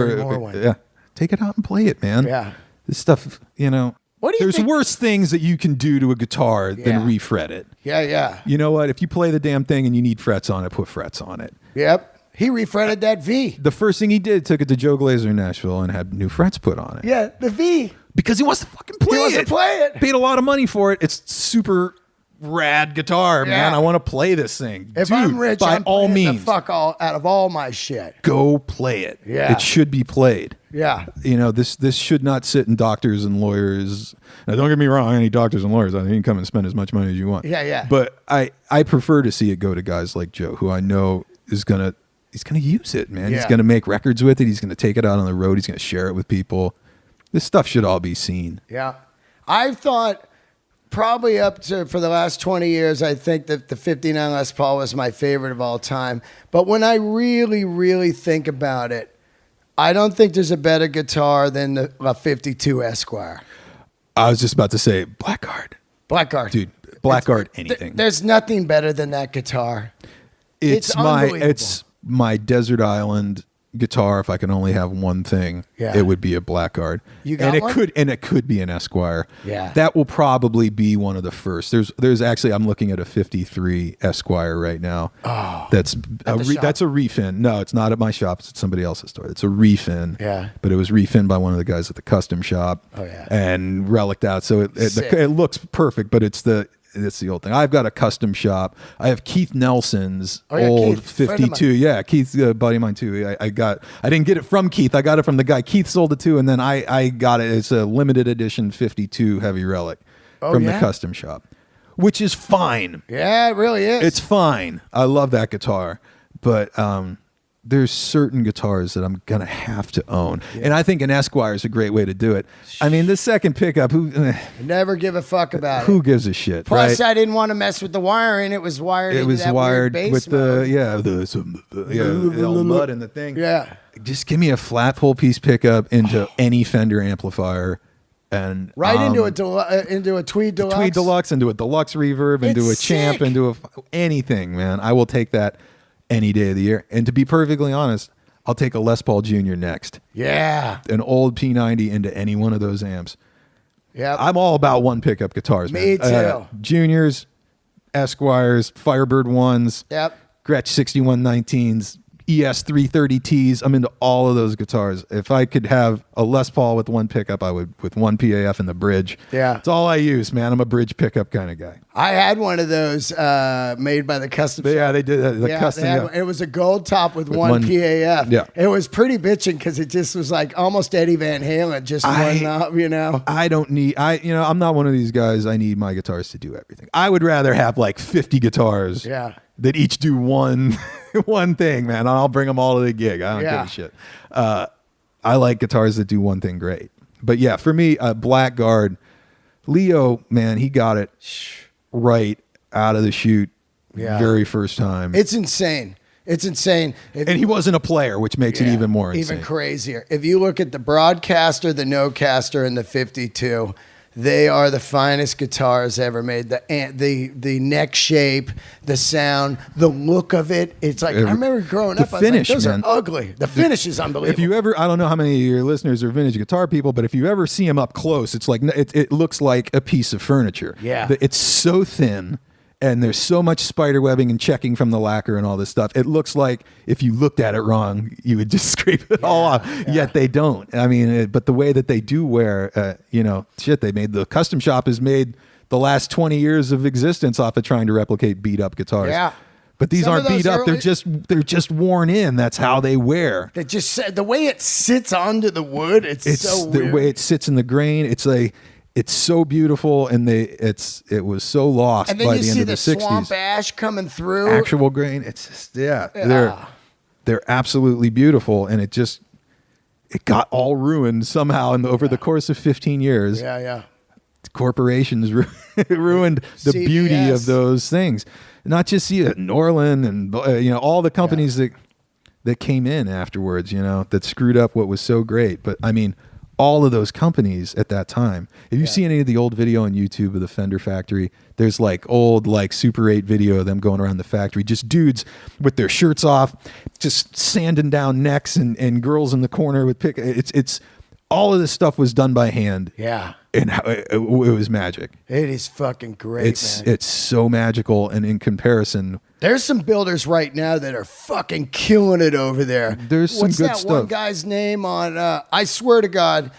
one. Yeah, take it out and play it, man. Yeah, this stuff. What do you There's think? Worse things that you can do to a guitar than refret it. Yeah. You know what? If you play the damn thing and you need frets on it, put frets on it. Yep. He refretted that V. The first thing he did, took it to Joe Glazer in Nashville and had new frets put on it. Yeah, the V. Because he wants to fucking play it. He wants to play it. Paid a lot of money for it. It's super rad guitar, man. I want to play this thing. If I'm rich, by I'm all playing means, the fuck out of all my shit. Go play it. Yeah. It should be played. Yeah. This should not sit in doctors and lawyers. Now, don't get me wrong, any doctors and lawyers, I think you can come and spend as much money as you want. Yeah. But I prefer to see it go to guys like Joe, who I know he's gonna use it, man. He's gonna make records with it. He's gonna take it out on the road. He's gonna share it with people. This stuff should all be seen. Yeah. I've thought probably for the last 20 years, I think that the 59 Les Paul was my favorite of all time. But when I really, really think about it, I don't think there's a better guitar than the 52 Esquire. I was just about to say Blackguard. Blackguard. Dude, Blackguard, anything. There's nothing better than that guitar. It's my desert island guitar. If I can only have one thing, it would be a Blackguard. You got one? It could be an Esquire. Yeah. That will probably be one of the first. There's actually, I'm looking at a 53 Esquire right now. Oh. That's a refin. No, it's not at my shop. It's at somebody else's store. It's a refin. Yeah. But it was refinned by one of the guys at the custom shop. Oh yeah. And reliced out. So it looks perfect, but it's the old thing. I've got a custom shop. I have Keith Nelson's old Keith, 52. Yeah, Keith's a buddy of mine too. I didn't get it from Keith. I got it from the guy. Keith sold it too, and then I got it. It's a limited edition 52 Heavy Relic from the custom shop, which is fine. Yeah, it really is. It's fine. I love that guitar, but there's certain guitars that I'm gonna have to own, and I think an Esquire is a great way to do it. I mean, the second pickup, never give a fuck about it. Who gives a shit? Plus, right? I didn't want to mess with the wiring. It was wired. It was wired with the old mud in the thing. Yeah, just give me a flat pole piece pickup into any Fender amplifier, and into a Tweed Deluxe, into a Deluxe Reverb, into a Champ, sick. into anything, man. I will take that any day of the year. And to be perfectly honest, I'll take a Les Paul Jr. next. Yeah. An old P90 into any one of those amps. Yeah. I'm all about one pickup guitars, man. Me too. Juniors, Esquires, Firebird 1s, Yep. Gretsch 6119s, ES330Ts. I'm into all of those guitars. If I could have a Les Paul with one pickup, I would, with one PAF in the bridge. Yeah. It's all I use, man. I'm a bridge pickup kind of guy. I had one of those made by the custom shop. Yeah, they did. Custom. It was a gold top with one PAF. Yeah. It was pretty bitching because it just was like almost Eddie Van Halen, just one knob, you know. I don't need, I'm not one of these guys. I need my guitars to do everything. I would rather have like 50 guitars. Yeah. That each do one thing, man. I'll bring them all to the gig. I don't give a shit. I like guitars that do one thing great. But yeah, for me, Blackguard, Leo, man, he got it right out of the chute very first time. It's insane. It's insane. And he wasn't a player, which makes it even more insane. Even crazier. If you look at the Broadcaster, the Nocaster, and the 52, they are the finest guitars ever made. The neck shape, the sound, the look of it. It's like, I remember growing up, finish, I was like, those man. are ugly. The finish is unbelievable. If you ever, I don't know how many of your listeners are vintage guitar people, but if you ever see them up close, it's like, it looks like a piece of furniture. Yeah. It's so thin. And there's so much spider webbing and checking from the lacquer and all this stuff. It looks like if you looked at it wrong, you would just scrape it all off. Yeah. Yet they don't. I mean, but the way that they do wear, they made the custom shop has made the last 20 years of existence off of trying to replicate beat up guitars. Yeah. But these aren't beat up. They're just worn in. That's how they wear. They just the way it sits onto the wood. It's so weird. The way it sits in the grain. It's so beautiful, and it was so lost by the end of the 60s. And then you see the swamp ash coming through. Actual grain. It's just they're absolutely beautiful, and it got all ruined somehow over the course of 15 years. Yeah. Corporations ruined the CBS. Beauty of those things. Not just Norland and all the companies that came in afterwards, that screwed up what was so great. But I mean, all of those companies at that time. If you see any of the old video on YouTube of the Fender factory, there's like old Super 8 video of them going around the factory, just dudes with their shirts off, just sanding down necks, and girls in the corner with it's all of this stuff was done by hand. Yeah. And it was magic. It is fucking great, man. It's so magical, and in comparison, there's some builders right now that are fucking killing it over there. There's some good stuff. What's that one guy's name on? I swear to God,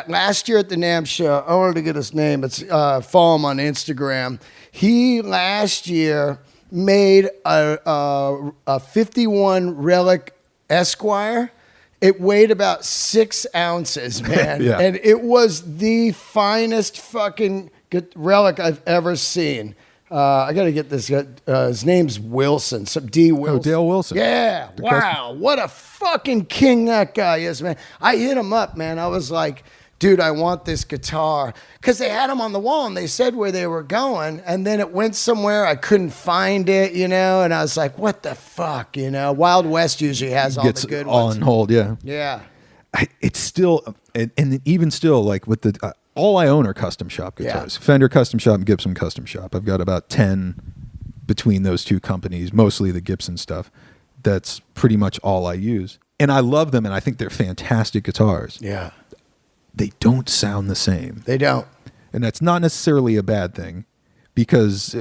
last year at the NAMM show, I wanted to get his name. It's follow him on Instagram. He last year made a 51 Relic Esquire. It weighed about 6 ounces, man. Yeah. And it was the finest fucking relic I've ever seen. I got to get this. His name's Wilson. D. Wilson. Oh, Dale Wilson. Yeah. Wow. What a fucking king that guy is, man. I hit him up, man. I was like, dude, I want this guitar. Because they had them on the wall, and they said where they were going. And then it went somewhere. I couldn't find it, and I was like, what the fuck, Wild West usually has all the good ones. On hold, yeah. Yeah. It's still, and even still, like with the... all I own are custom shop guitars. Yeah. Fender custom shop and Gibson custom shop. I've got about 10 between those two companies, mostly the Gibson stuff. That's pretty much all I use. And I love them, and I think they're fantastic guitars. Yeah. They don't sound the same. They don't. And that's not necessarily a bad thing, because,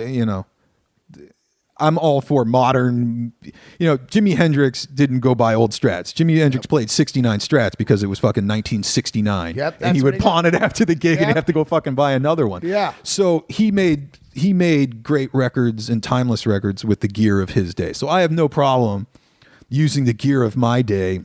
I'm all for modern. Jimi Hendrix didn't go buy old Strats. Jimi Hendrix played 69 Strats because it was fucking 1969. Yep, and he would pawn it after the gig, and he'd have to go fucking buy another one. Yeah. So he made great records and timeless records with the gear of his day. So I have no problem using the gear of my day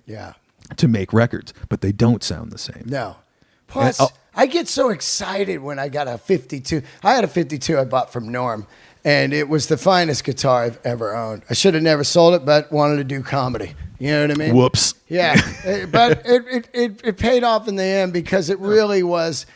to make records, but they don't sound the same. No. Plus, I get so excited when I got a 52. I had a 52 I bought from Norm. And it was the finest guitar I've ever owned. I should have never sold it, but wanted to do comedy. You know what I mean? Whoops. Yeah. But it paid off in the end, because it really was,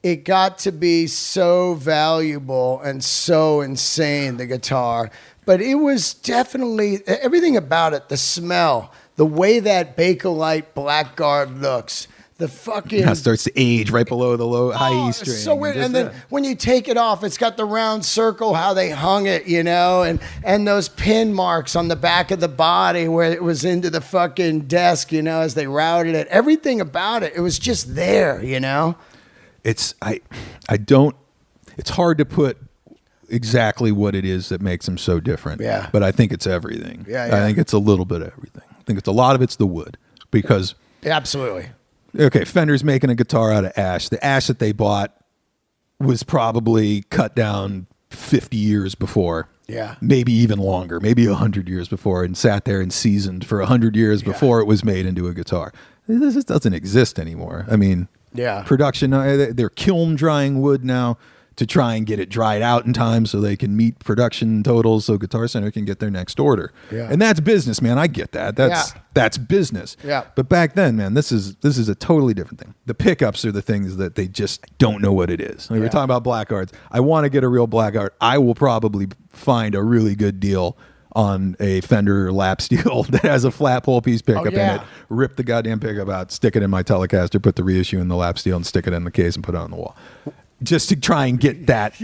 it got to be so valuable and so insane, the guitar. But it was definitely, everything about it, the smell, the way that Bakelite Blackguard looks, the fucking... That starts to age right below the high E string. So weird. And then when you take it off, it's got the round circle, how they hung it, and those pin marks on the back of the body where it was into the fucking desk, as they routed it. Everything about it, it was just there, It's it's hard to put exactly what it is that makes them so different. Yeah. But I think it's everything. Yeah. I think it's a little bit of everything. I think a lot of it's the wood because absolutely. Okay, Fender's making a guitar out of ash. The ash that they bought was probably cut down 50 years before. Yeah. Maybe even longer, maybe 100 years before, and sat there and seasoned for 100 years before it was made into a guitar. This just doesn't exist anymore. I mean, production, they're kiln drying wood now to try and get it dried out in time so they can meet production totals so Guitar Center can get their next order. Yeah. And that's business, man. I get that. That's business. Yeah. But back then, man, this is a totally different thing. The pickups are the things that they just don't know what it is. Like we're talking about blackguards. I want to get a real blackguard. I will probably find a really good deal on a Fender lap steel that has a flat pole piece pickup in it, rip the goddamn pickup out, stick it in my Telecaster, put the reissue in the lap steel and stick it in the case and put it on the wall. Just to try and get that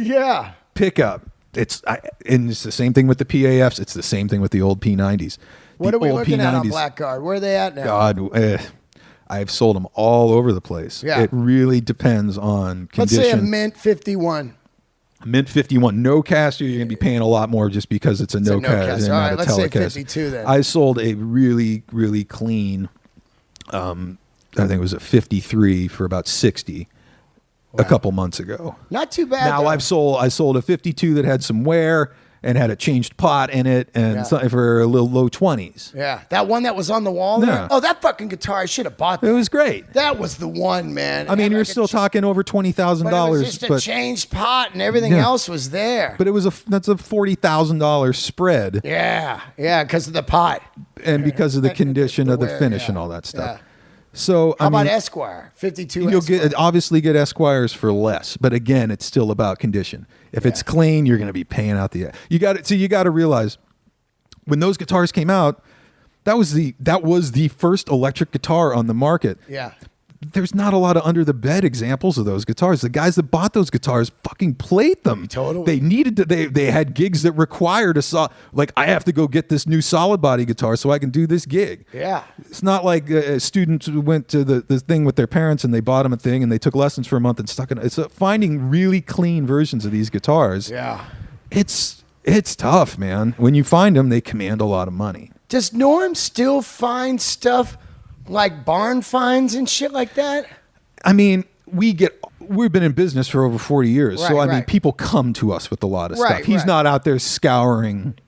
pickup. And it's the same thing with the PAFs. It's the same thing with the old P90s. What are we looking at on Blackguard? Where are they at now? God, I've sold them all over the place. Yeah. It really depends on condition. Let's say a Mint 51. Mint 51, no caster, you're going to be paying a lot more just because it's a no caster. All right, let's say 52 then. I sold a really, really clean, I think it was a 53 for about 60 a couple months ago. Not too bad. Now I sold a 52 that had some wear and had a changed pot in it and something for a little low 20s. Yeah. That one that was on the wall there? Oh, that fucking guitar, I should have bought that. It was great. That was the one, man. I mean, you're still talking over $20,000. But it was just a changed pot and everything else was there. But that's a $40,000 spread. Yeah. Yeah, because of the pot. And because of the condition of the finish and all that stuff. So how about Esquire? 52 You'll obviously get Esquires for less, but again, it's still about condition. If it's clean, you're going to be paying out you got to realize when those guitars came out, that was the first electric guitar on the market. Yeah. There's not a lot of under the bed examples of those guitars. The guys that bought those guitars fucking played them. Totally. They needed to. They had gigs that required I have to go get this new solid body guitar so I can do this gig. Yeah. It's not like a student who went to the thing with their parents and they bought them a thing and they took lessons for a month and stuck it. It's finding really clean versions of these guitars. Yeah. It's tough, man. When you find them, they command a lot of money. Does Norm still find stuff like barn finds and shit like that? I mean, we've been in business for over 40 years. So, I mean, people come to us with a lot of stuff. He's not out there scouring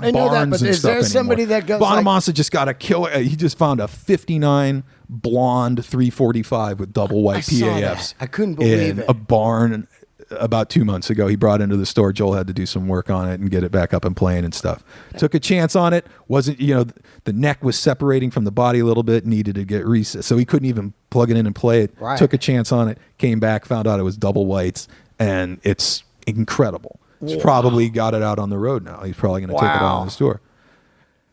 I know barns that, but and is stuff there somebody anymore. that goes Bonamassa just got a killer. He just found a 59 blonde 345 with double white PAFs. I couldn't believe it. A barn about 2 months ago. He brought into the store. Joel had to do some work on it and get it back up and playing and stuff. Took a chance on it. Wasn't, the neck was separating from the body a little bit, needed to get reset. So he couldn't even plug it in and play it. Right. Took a chance on it, came back, found out it was double whites, and it's incredible. He's probably got it out on the road now. He's probably going to take it out on the store.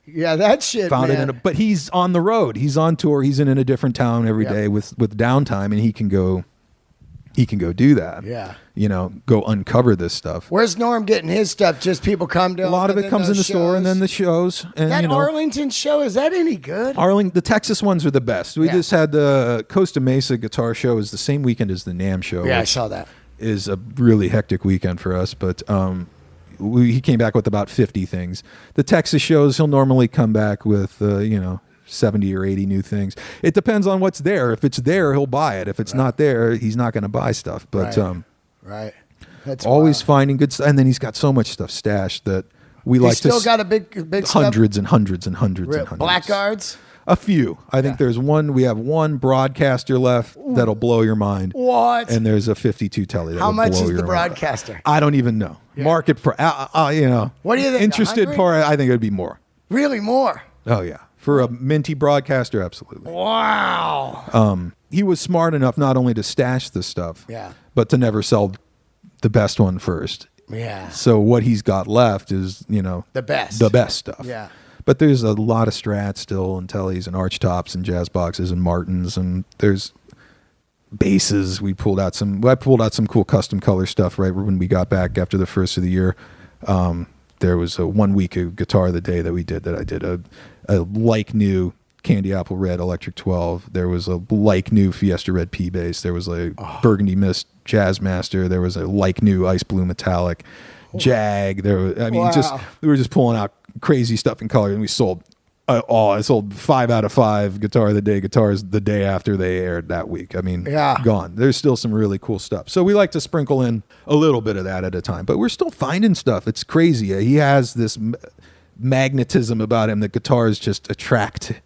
Yeah, that shit, Found man. it but he's on the road. He's on tour. He's in a different town every day with downtime, and he can go do that. Yeah. Go uncover this stuff. Where's Norm getting his stuff? Just people come to a lot of it comes in the store and then the shows. And, that Arlington show, is that any good? The Texas ones are the best. We just had the Costa Mesa Guitar Show is the same weekend as the NAMM show. Yeah, I saw that. Is a really hectic weekend for us, but he came back with about 50 things. The Texas shows, he'll normally come back with 70 or 80 new things. It depends on what's there. If it's there, he'll buy it. If it's not there, he's not going to buy stuff. But right. That's always wild. finding good stuff. And then he's got so much stuff stashed that we He's still got a big hundreds stuff? and hundreds and hundreds and hundreds. Blackguards? A few. I think we have one broadcaster left that'll blow your mind. What? And there's a 52 telly that'll blow your mind. How much is the broadcaster? I don't even know. Yeah. Market for, What do you think? Interested for it, I think it would be more. Really more? Oh, yeah. For a minty broadcaster, absolutely. Wow. He was smart enough not only to stash the stuff, but to never sell the best one first. Yeah. So what he's got left is, the best stuff. Yeah. But there's a lot of Strats still and Tellys and Arch Tops and Jazz Boxes and Martins, and there's basses. I pulled out some cool custom color stuff right when we got back after the first of the year. There was a 1 week of Guitar of the Day that we did that I did a like new Candy Apple Red Electric 12. There was a like new Fiesta Red P bass. There was a Burgundy Mist Jazz Master. There was a like new Ice Blue Metallic Jag. We were just pulling out crazy stuff in color, and we sold I sold 5 out of 5 Guitar of the Day guitars the day after they aired that week. I mean, gone. There's still some really cool stuff. So we like to sprinkle in a little bit of that at a time, but we're still finding stuff. It's crazy. He has this magnetism about him that guitars just attract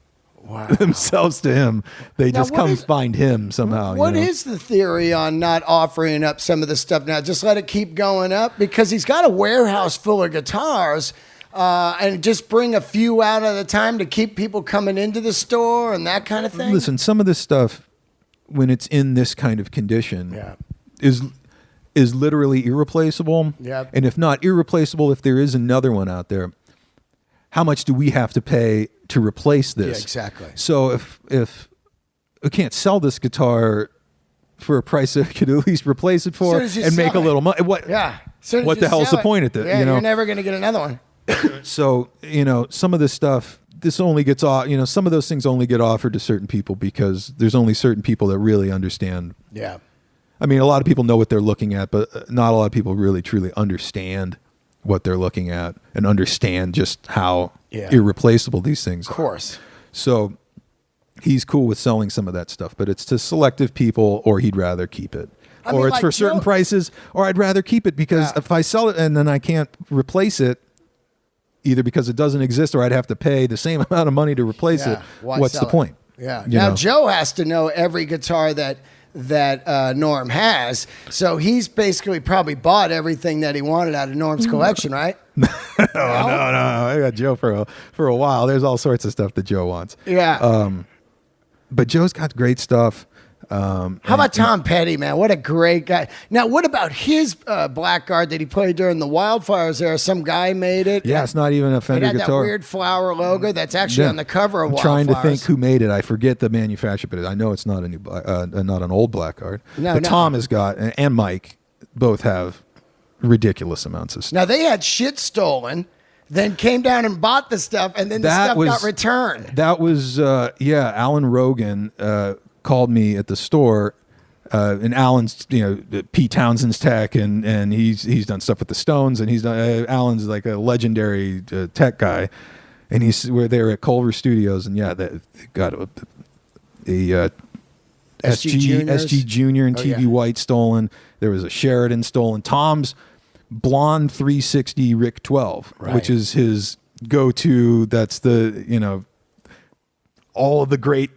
themselves to him. They just find him somehow. What is the theory on not offering up some of the stuff now? Just let it keep going up? Because he's got a warehouse full of guitars. And just bring a few out at a time to keep people coming into the store and that kind of thing? Listen, some of this stuff, when it's in this kind of condition, is literally irreplaceable. Yep. And if not irreplaceable, if there is another one out there, how much do we have to pay to replace this? Yeah, exactly. So if we can't sell this guitar for a price that we could at least replace it for and make a little money, what the hell's the point at that? You're never going to get another one. So, some of this stuff, this only gets off, some of those things only get offered to certain people because there's only certain people that really understand. Yeah. I mean, a lot of people know what they're looking at, but not a lot of people really truly understand what they're looking at and understand just how irreplaceable these things are. Of course. So he's cool with selling some of that stuff, but it's to selective people, or he'd rather keep it. Or it's for certain prices, or I'd rather keep it because if I sell it and then I can't replace it, either because it doesn't exist or I'd have to pay the same amount of money to replace it. What's the point? Yeah. Now, Joe has to know every guitar that Norm has. So he's basically probably bought everything that he wanted out of Norm's collection, right? No. I got Joe for a while. There's all sorts of stuff that Joe wants. Yeah. But Joe's got great stuff. How about Tom Petty, man? What a great guy. Now, what about his Blackguard that he played during the Wildfires there? Some guy made it. Yeah, it's not even a Fender guitar. It had that weird flower logo that's actually on the cover of Wildfires. I'm trying to think who made it. I forget the manufacturer, but I know it's not not an old Blackguard. But Tom has got, and Mike both have ridiculous amounts of stuff. Now, they had shit stolen, then came down and bought the stuff, and then the stuff got returned. That was, Alan Rogan called me at the store, and Alan's, Pete Townsend's tech, and he's done stuff with the Stones, and he's done. Alan's like a legendary tech guy, and we're there at Culver Studios, and they got a SG Junior and TV White stolen. There was a Sheridan stolen. Tom's blonde 360 Rick 12, which is his go-to. That's the all of the great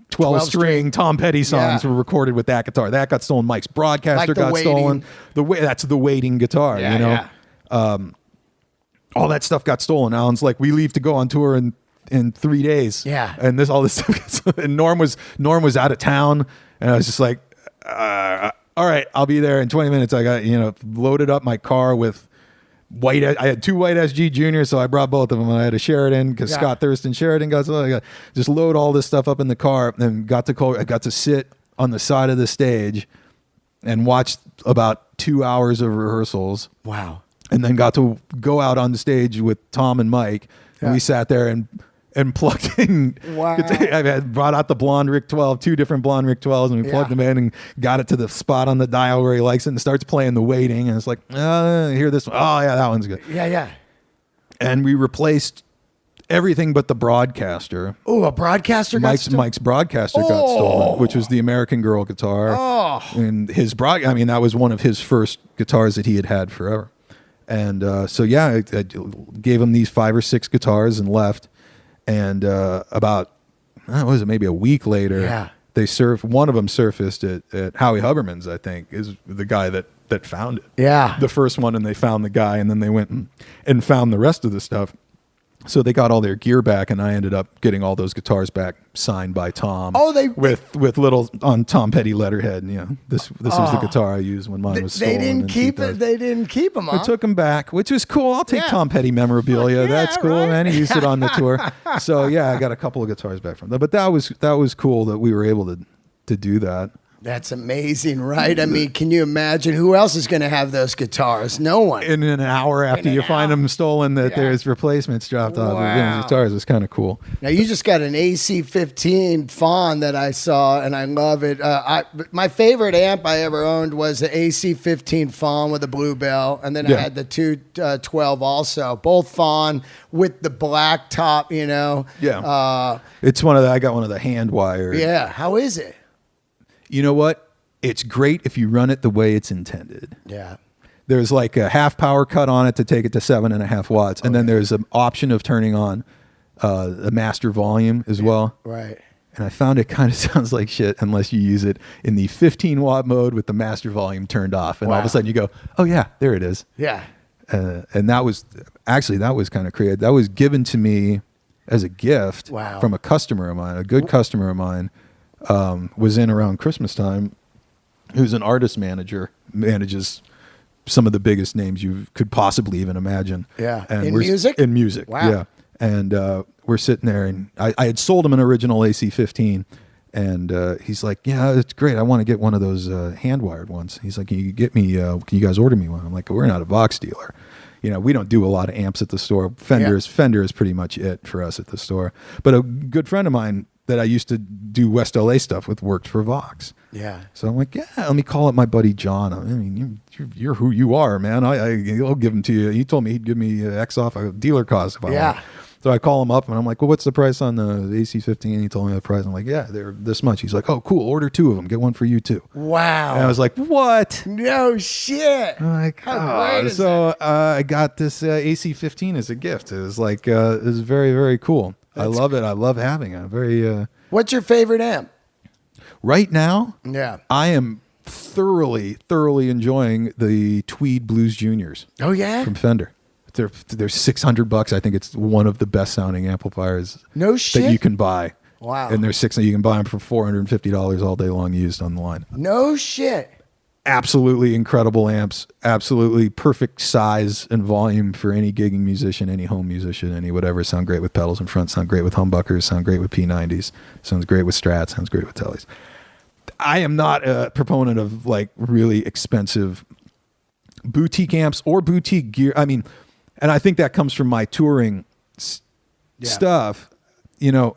12-string Tom Petty songs were recorded with that guitar. That got stolen. Mike's Broadcaster got stolen. That's the waiting guitar. All that stuff got stolen. Alan's like, we leave to go on tour in 3 days. Yeah, and all this stuff. And Norm was out of town, and I was just like, all right, I'll be there in 20 minutes. I got loaded up my car with white. I had 2 white SG Juniors, so I brought both of them. I had a Sheridan because Scott Thurston Sheridan got. So I got just load all this stuff up in the car, and I got to sit on the side of the stage and watch about 2 hours of rehearsals. Wow! And then got to go out on the stage with Tom and Mike, and we sat there and plugged in. Wow! I had brought out the blonde Rick 12, 2 different blonde Rick 12s, and we plugged them in and got it to the spot on the dial where he likes it, and starts playing the waiting, and it's like, hear this one. Oh yeah, that one's good. Yeah. And we replaced everything but the Broadcaster. Oh, a Broadcaster got stolen? Mike's Broadcaster got stolen, which was the American Girl guitar. Oh. And that was one of his first guitars that he had forever. And I gave him these 5 or 6 guitars and left. And about, maybe a week later, one of them surfaced at Howie Huberman's, I think, is the guy that found it. Yeah. The first one, and they found the guy, and then they went and found the rest of the stuff. So they got all their gear back, and I ended up getting all those guitars back signed by Tom. Oh, with little on Tom Petty letterhead. This was the guitar I used when mine was stolen. They didn't keep it. They didn't keep them. I took them back, which was cool. I'll take Tom Petty memorabilia. That's cool, man. He used it on the tour. So I got a couple of guitars back from that. But that was cool that we were able to do that. That's amazing, right? I mean, can you imagine who else is going to have those guitars? No one. In an hour after you find them stolen, that there's replacements dropped off of vintage guitars. It's kind of cool. Now, you just got an AC15 Fawn that I saw, and I love it. My favorite amp I ever owned was the AC15 Fawn with a Bluebell, and then I had the 212 also. Both Fawn with the black top, you know. Yeah. It's I got one of the hand wired. Yeah. How is it? You know what? It's great if you run it the way it's intended. Yeah. There's like a half power cut on it to take it to 7.5 watts. And then there's an option of turning on the master volume as well. Right. And I found it kind of sounds like shit unless you use it in the 15 watt mode with the master volume turned off. And all of a sudden you go, oh yeah, there it is. Yeah. And that was kind of creative. That was given to me as a gift from a customer of mine, a good customer of mine. Was in around Christmas time, who's an artist manager, manages some of the biggest names you could possibly even imagine. Yeah. And in music? In music, wow. Yeah. And we're sitting there, and I had sold him an original AC15, and he's like, yeah, it's great. I want to get one of those hand-wired ones. He's like, can you guys order me one? I'm like, we're not a box dealer. You know, we don't do a lot of amps at the store. Fender is pretty much it for us at the store. But a good friend of mine that I used to do West LA stuff with worked for Vox. Yeah. So I'm like, yeah, let me call up my buddy John. I mean, you're who you are, man. I'll give him to you. He told me he'd give me X off a dealer cost if I want. So I call him up and I'm like, well, what's the price on the AC15? He told me the price. I'm like, yeah, they're this much. He's like, oh, cool. Order 2 of them. Get one for you too. Wow. And I was like, what? No shit. I'm like, how great is that? I got this AC15 as a gift. It was like, it was very, very cool. I love it. I love having it. What's your favorite amp? Right now, I am thoroughly enjoying the Tweed Blues Juniors. Oh yeah, from Fender. They're $600. I think it's one of the best sounding amplifiers. No shit. That you can buy. Wow. And they're you can buy them for $450 all day long used on the line. No shit. Absolutely incredible amps. Absolutely perfect size and volume for any gigging musician, any home musician, any whatever. Sound great with pedals in front. Sound great with humbuckers. Sound great with P90s. Sounds great with Strats. Sounds great with Tellys. I am not a proponent of like really expensive boutique amps or boutique gear. I mean, and I think that comes from my touring stuff. You know,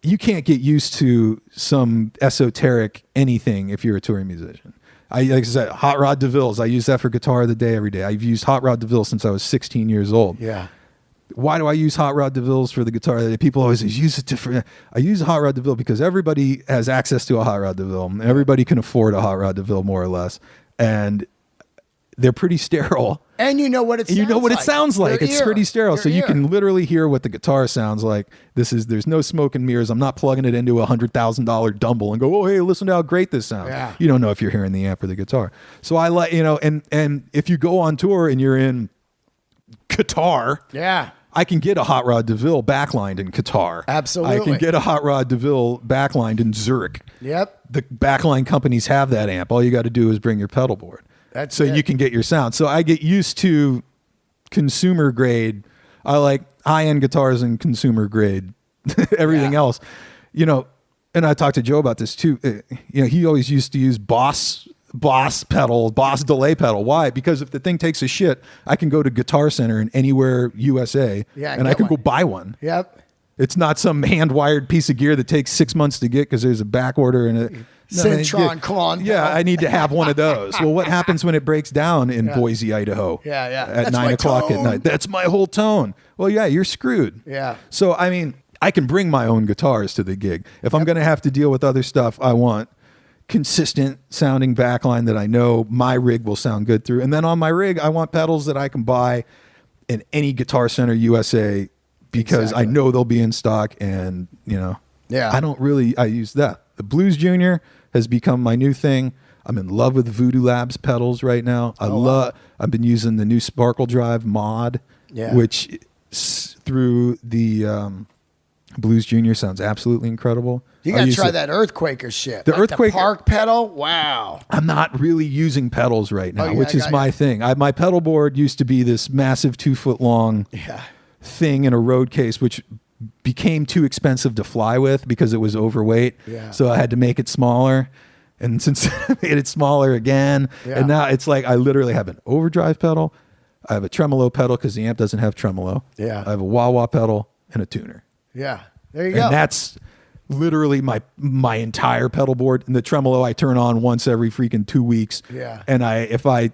you can't get used to some esoteric anything if you're a touring musician. Like I said, Hot Rod DeVille's. I use that for guitar of the day every day. I've used Hot Rod DeVille since I was 16 years old. Yeah. Why do I use Hot Rod DeVille's for the guitar? People always use it I use a Hot Rod DeVille because everybody has access to a Hot Rod DeVille. Everybody can afford a Hot Rod DeVille more or less. And they're pretty sterile. And you know what it sounds like. You know what it sounds like. It's pretty sterile. So you can literally hear what the guitar sounds like. There's no smoke and mirrors. I'm not plugging it into a $100,000 Dumble and go, oh, hey, listen to how great this sounds. Yeah. You don't know if you're hearing the amp or the guitar. So I like, and if you go on tour and you're in guitar. Yeah. I can get a Hot Rod DeVille backlined in Qatar. Absolutely. I can get a Hot Rod DeVille backlined in Zurich. Yep. The backline companies have that amp. All you got to do is bring your pedal board. That's you can get your sound. So I get used to consumer grade. I like high-end guitars and consumer grade everything else. And I talked to Joe about this too. He always used to use Boss pedal, Boss delay pedal. Why? Because if the thing takes a shit, I can go to Guitar Center in anywhere USA and I can go buy one. Yep. It's not some hand-wired piece of gear that takes 6 months to get because there's a back order and a Centron clone. Yeah, I need to have one of those. Well, what happens when it breaks down in Boise, Idaho? At 9 o'clock at night. That's my whole tone. Well, yeah, you're screwed. Yeah. So, I mean, I can bring my own guitars to the gig. If I'm going to have to deal with other stuff, I want consistent sounding backline that I know my rig will sound good through. And then on my rig, I want pedals that I can buy in any Guitar Center USA because I know they'll be in stock and, I use that. The Blues Junior has become my new thing. I'm in love with Voodoo Labs pedals right now. I've been using the new Sparkle Drive mod, which through the Blues Junior sounds absolutely incredible. You got to try that Earthquaker shit. The Earthquaker Park pedal. Wow. I'm not really using pedals right now, which is my thing. My pedal board used to be this massive 2 foot long thing in a road case, which became too expensive to fly with because it was overweight. Yeah. So I had to make it smaller. And since I made it smaller again, and now it's like I literally have an overdrive pedal, I have a tremolo pedal because the amp doesn't have tremolo. Yeah. I have a wah-wah pedal and a tuner. Yeah. There you go. And that's literally my entire pedal board. And the tremolo I turn on once every freaking 2 weeks. Yeah. And if I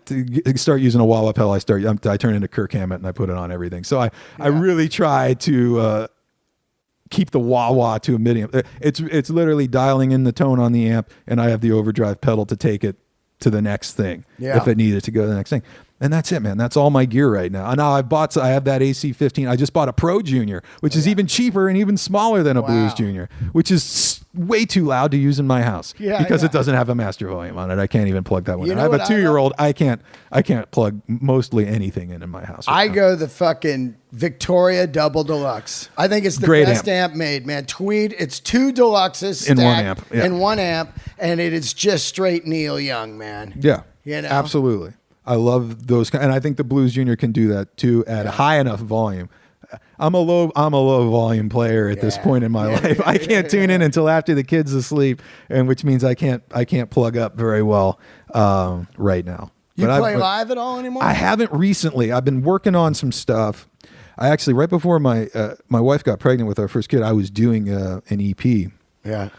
start using a wah-wah pedal, I turn into Kirk Hammett and I put it on everything. So I really try to keep the wah-wah to a mid amp. It's literally dialing in the tone on the amp, and I have the overdrive pedal to take it to the next thing if it needed to go to the next thing. And that's it, man. That's all my gear right now. And now I have that AC-15. I just bought a Pro Junior, which is even cheaper and even smaller than a Blues Junior, which is way too loud to use in my house because it doesn't have a master volume on it. I can't even plug that one in. I have a 2-year-old. I can't plug mostly anything in my house. I go the fucking Victoria Double Deluxe. I think it's the best amp made, man. Tweed. It's 2 deluxes in one amp. In one amp, and it is just straight Neil Young, man. Yeah. You know? Absolutely. I love those, and I think the Blues Junior can do that too at a high enough volume. I'm a low volume player at this point in my life. I can't tune in until after the kid's asleep, and which means I can't plug up very well right now. You play live at all anymore? I haven't recently. I've been working on some stuff. I actually, right before my wife got pregnant with our first kid, I was doing an EP. Yeah.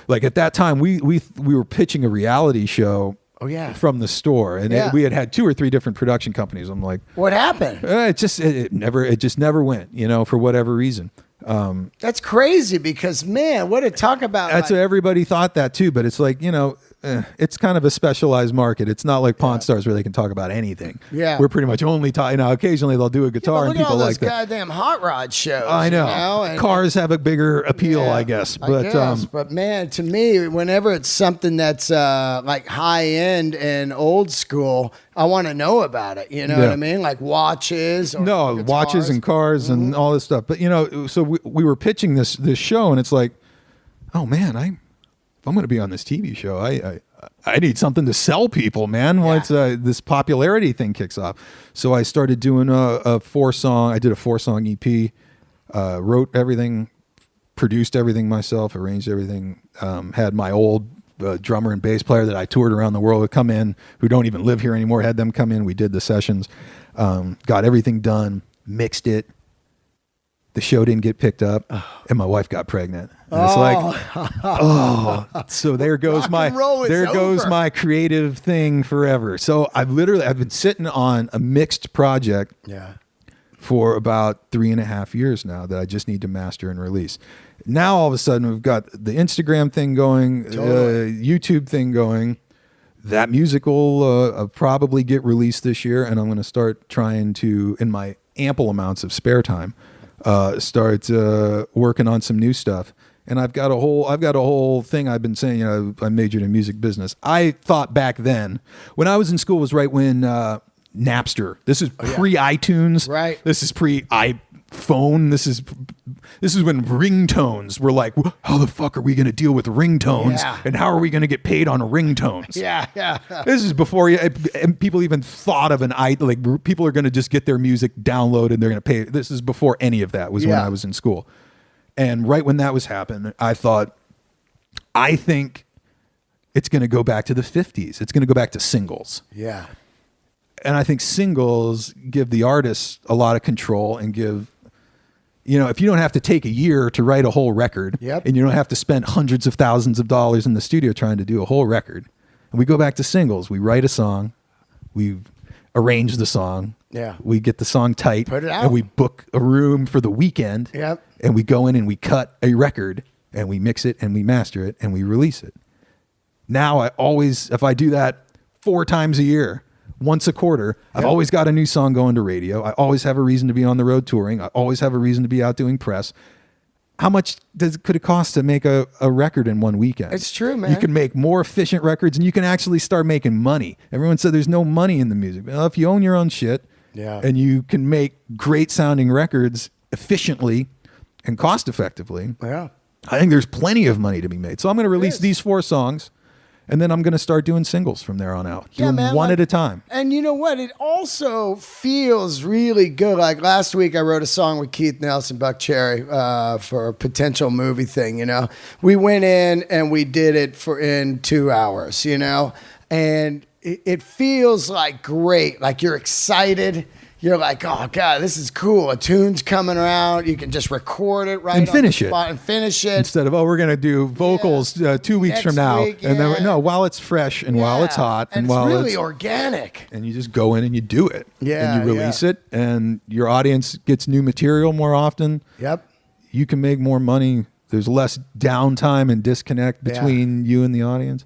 Like at that time, we were pitching a reality show. Oh yeah, from the store, and we had 2 or 3 different production companies. I'm like, what happened? It just never went, for whatever reason. That's crazy because man, what to talk about? That's what everybody thought that too, but it's like it's kind of a specialized market. It's not like Pawn Stars where they can talk about anything. Yeah, we're pretty much only talking. Occasionally they'll do a guitar and people like that. Goddamn hot rod shows. I know. And cars have a bigger appeal, I guess. But man, to me, whenever it's something that's like high end and old school, I want to know about it. You know what I mean? Like watches. Or guitars. Watches and cars and all this stuff. But so we were pitching this show, and it's like, oh man, if I'm going to be on this TV show, I need something to sell people, man. Once this popularity thing kicks off, so I started doing a 4-song. I did a 4-song EP, wrote everything, produced everything myself, arranged everything. Had my old drummer and bass player that I toured around the world would come in, who don't even live here anymore. Had them come in. We did the sessions, got everything done, mixed it. The show didn't get picked up, and my wife got pregnant. And it's like, so there goes my creative thing forever. So I've been sitting on a mixed project for about 3.5 years now that I just need to master and release. Now all of a sudden we've got the Instagram thing going, YouTube thing going. That music will probably get released this year, and I'm going to start trying to, in my ample amounts of spare time, start working on some new stuff. And I've got a whole thing I've been saying, I majored in music business. I thought back then, when I was in school, was right when Napster. This is pre-iTunes. Right. This is pre-iPhone. This is when ringtones were like, how the fuck are we going to deal with ringtones? Yeah. And how are we going to get paid on ringtones? Yeah. This is before people even thought of people are going to just get their music downloaded and they're going to pay. This is before any of that was when I was in school. And right when that was happening, I think it's going to go back to the 50s. It's going to go back to singles. Yeah. And I think singles give the artists a lot of control and give, if you don't have to take a year to write a whole record, and you don't have to spend hundreds of thousands of dollars in the studio trying to do a whole record, and we go back to singles, we write a song, we arrange the song, we get the song tight, put it out, and we book a room for the weekend, and we go in and we cut a record, and we mix it, and we master it, and we release it. Now if I do that 4 times a year, once a quarter, I've always got a new song going to radio. I always have a reason to be on the road touring. I always have a reason to be out doing press. How much could it cost to make a record in one weekend? It's true, man. You can make more efficient records, and you can actually start making money. Everyone said there's no money in the music. Well, if you own your own shit, and you can make great sounding records efficiently and cost effectively, I think there's plenty of money to be made. So I'm going to release these 4 songs. And then I'm going to start doing singles from there on out. Yeah, man, one at a time. And you know what? It also feels really good. Like last week, I wrote a song with Keith Nelson, Buck Cherry, for a potential movie thing, you know. We went in and we did it in 2 hours, you know. And it feels like great. Like you're excited. You're like, oh, God, this is cool. A tune's coming around. You can just record it right and finish on the spot and finish it. Instead of, we're going to do vocals 2 weeks Next from now. week, And then, no, while it's fresh and while it's hot. And while it's really organic. And you just go in and you do it. Yeah. And you release it. And your audience gets new material more often. Yep. You can make more money. There's less downtime and disconnect between you and the audience.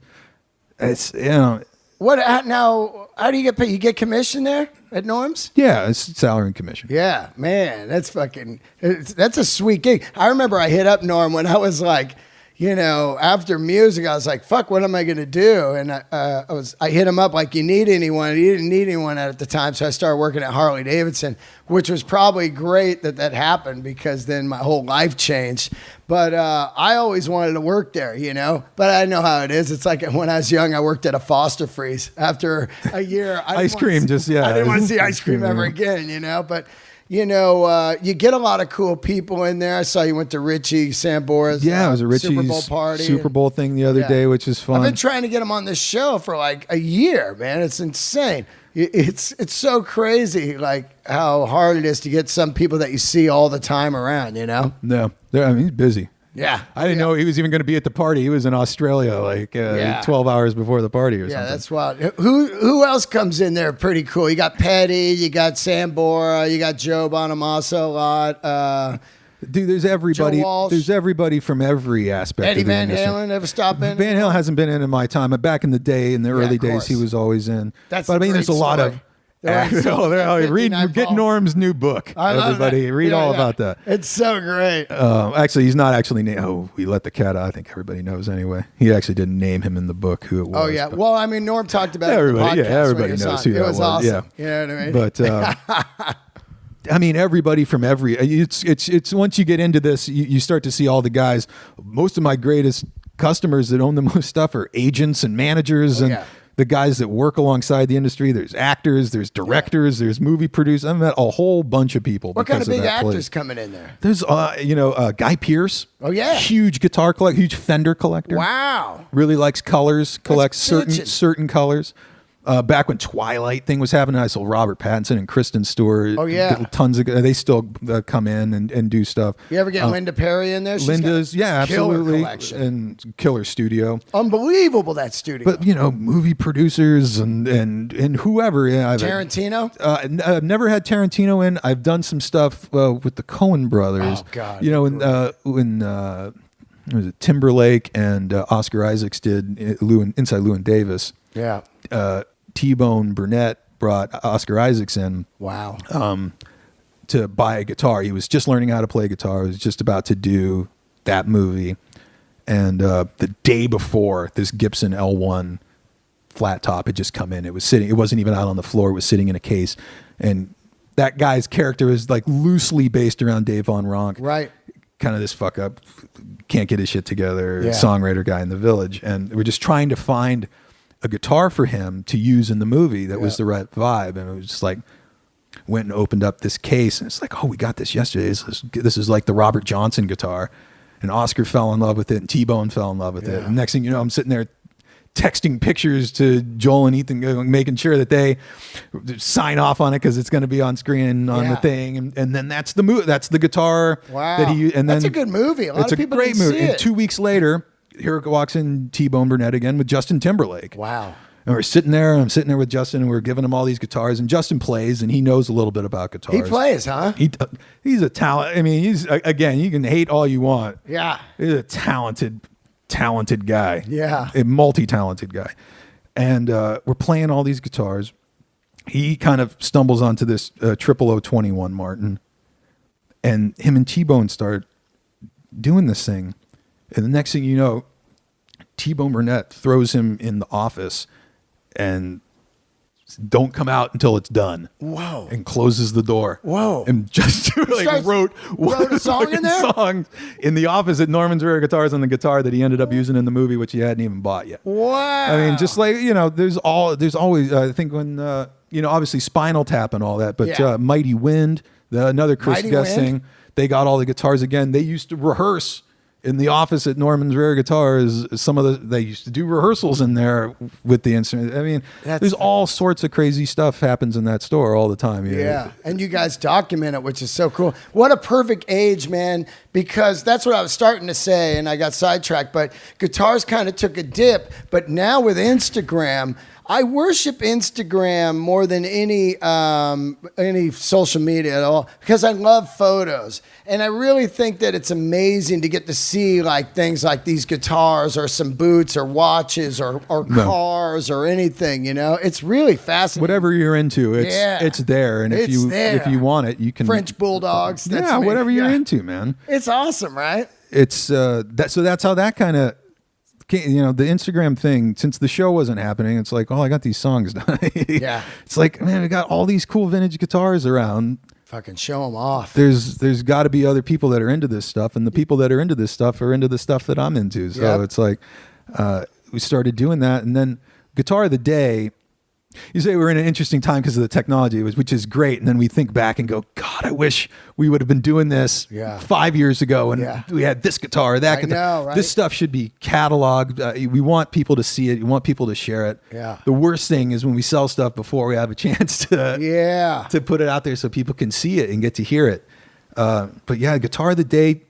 It's, you know. How do you get paid? You get commission there at Norm's? Yeah, it's salary and commission. Yeah, man, that's that's a sweet gig. I remember I hit up Norm when I was like, you know, after music, I was like, fuck, what am I going to do? And I hit him up like, you need anyone? He didn't need anyone at the time. So I started working at Harley Davidson, which was probably great that happened because then my whole life changed. But I always wanted to work there, you know, but I know how it is. It's like when I was young, I worked at a Foster Freeze. After a year, I didn't want to see ice cream ever again, you know, but you know, you get a lot of cool people in there. I saw you went to Richie Sambora's it was a Richie Super Bowl party. Super Bowl thing the other day, which is fun. I've been trying to get him on this show for like a year, man. It's insane. It's so crazy, like how hard it is to get some people that you see all the time around, you know? No, I mean, he's busy. Yeah. I didn't know he was even going to be at the party. He was in Australia like 12 hours before the party or something. Yeah, that's wild. Who else comes in there pretty cool? You got Petty, you got Sambora, you got Joe Bonamassa a lot. Dude, there's everybody. There's everybody from every aspect. Eddie of the Van industry. Halen ever stop in? Van Halen hasn't been in my time. Back in the day, in the early days, he was always in. But I mean, there's a lot of. Get Norm's new book. Everybody, read all about that. It's so great. Actually, he's not actually named. Oh, we let the cat out. I think everybody knows anyway. He actually didn't name him in the book who it was. Oh yeah. Well, I mean, Norm talked about everybody. it in the podcast Everybody knows who that was. Awesome. Yeah. You know what I mean? But I mean, everybody from every. It's once you get into this, you start to see all the guys. Most of my greatest customers that own the most stuff are agents and managers and. The guys that work alongside the industry. There's actors, there's directors, there's movie producers. I've met a whole bunch of people. What kind of big actors coming in there? There's, Guy Pearce. Oh yeah, huge guitar collector, huge Fender collector. Wow, really likes colors, collects certain colors. Back when Twilight thing was happening, I saw Robert Pattinson and Kristen Stewart. Oh yeah, tons of. They still come in and do stuff. You ever get Linda Perry in there? Linda's, absolutely, and killer studio. Unbelievable that studio. But movie producers and whoever. Yeah, Tarantino. I've never had Tarantino in. I've done some stuff with the Coen brothers. Oh God. When was it Timberlake and Oscar Isaacs did Inside Llewyn Davis. Yeah. T-Bone Burnett brought Oscar Isaacs in. Wow. To buy a guitar. He was just learning how to play guitar. He was just about to do that movie. And the day before, this Gibson L1 flat top had just come in. It was sitting. It wasn't even out on the floor. It was sitting in a case. And that guy's character is like loosely based around Dave Von Ronk. Right. Kind of this fuck up, can't get his shit together, songwriter guy in the Village. And we're just trying to find a guitar for him to use in the movie that was the right vibe. And it was just like, went and opened up this case and it's like, oh, we got this yesterday. This is like the Robert Johnson guitar. And Oscar fell in love with it and T-Bone fell in love with it. And next thing you know, I'm sitting there texting pictures to Joel and Ethan, making sure that they sign off on it because it's going to be on screen on the thing. And then that's the that's the guitar. Wow. That's a good movie. It's a great movie. And 2 weeks later, here walks in T-Bone Burnett again with Justin Timberlake. Wow. And I'm sitting there with Justin and we're giving him all these guitars and Justin plays and he knows a little bit about guitars. He plays, huh? He's a talent. I mean, again, you can hate all you want. Yeah. He's a talented guy. Yeah. A multi-talented guy. And we're playing all these guitars. He kind of stumbles onto this 00021 Martin and him and T-Bone start doing this thing. And the next thing you know, T-Bone Burnett throws him in the office and don't come out until it's done. Whoa. And closes the door. Whoa. And just wrote a song in there? Song in the office at Norman's Rare Guitars on the guitar that he ended up using in the movie, which he hadn't even bought yet. Wow. I mean, just like, there's always, I think when, obviously Spinal Tap and all that, but Mighty Wind, another Chris Guest thing, they got all the guitars again. They used to rehearse in the office at Norman's Rare Guitars. They used to do rehearsals in there with the instrument. I mean, there's all sorts of crazy stuff happens in that store all the time. Yeah. And you guys document it, which is so cool. What a perfect age, man, because that's what I was starting to say, and I got sidetracked, but guitars kind of took a dip, but now with Instagram, I worship Instagram more than any social media at all because I love photos. And I really think that it's amazing to get to see like things like these guitars or some boots or watches or cars or anything, It's really fascinating. Whatever you're into, it's there. And if you want it, you can. French bulldogs. That's whatever you're into, man. It's awesome, right? It's so that's how that kind of, the Instagram thing, since the show wasn't happening, it's like, I got these songs done. Yeah. It's like, man, we got all these cool vintage guitars around. Fucking show them off. There's got to be other people that are into this stuff, and the people that are into this stuff are into the stuff that I'm into. So it's like, we started doing that, and then Guitar of the Day. You say we're in an interesting time because of the technology, which is great. And then we think back and go, God, I wish we would have been doing this 5 years ago. And we had this guitar or that guitar. Know, right? This stuff should be cataloged. We want people to see it. We want people to share it. Yeah. The worst thing is when we sell stuff before we have a chance to put it out there so people can see it and get to hear it. But Guitar of the Day,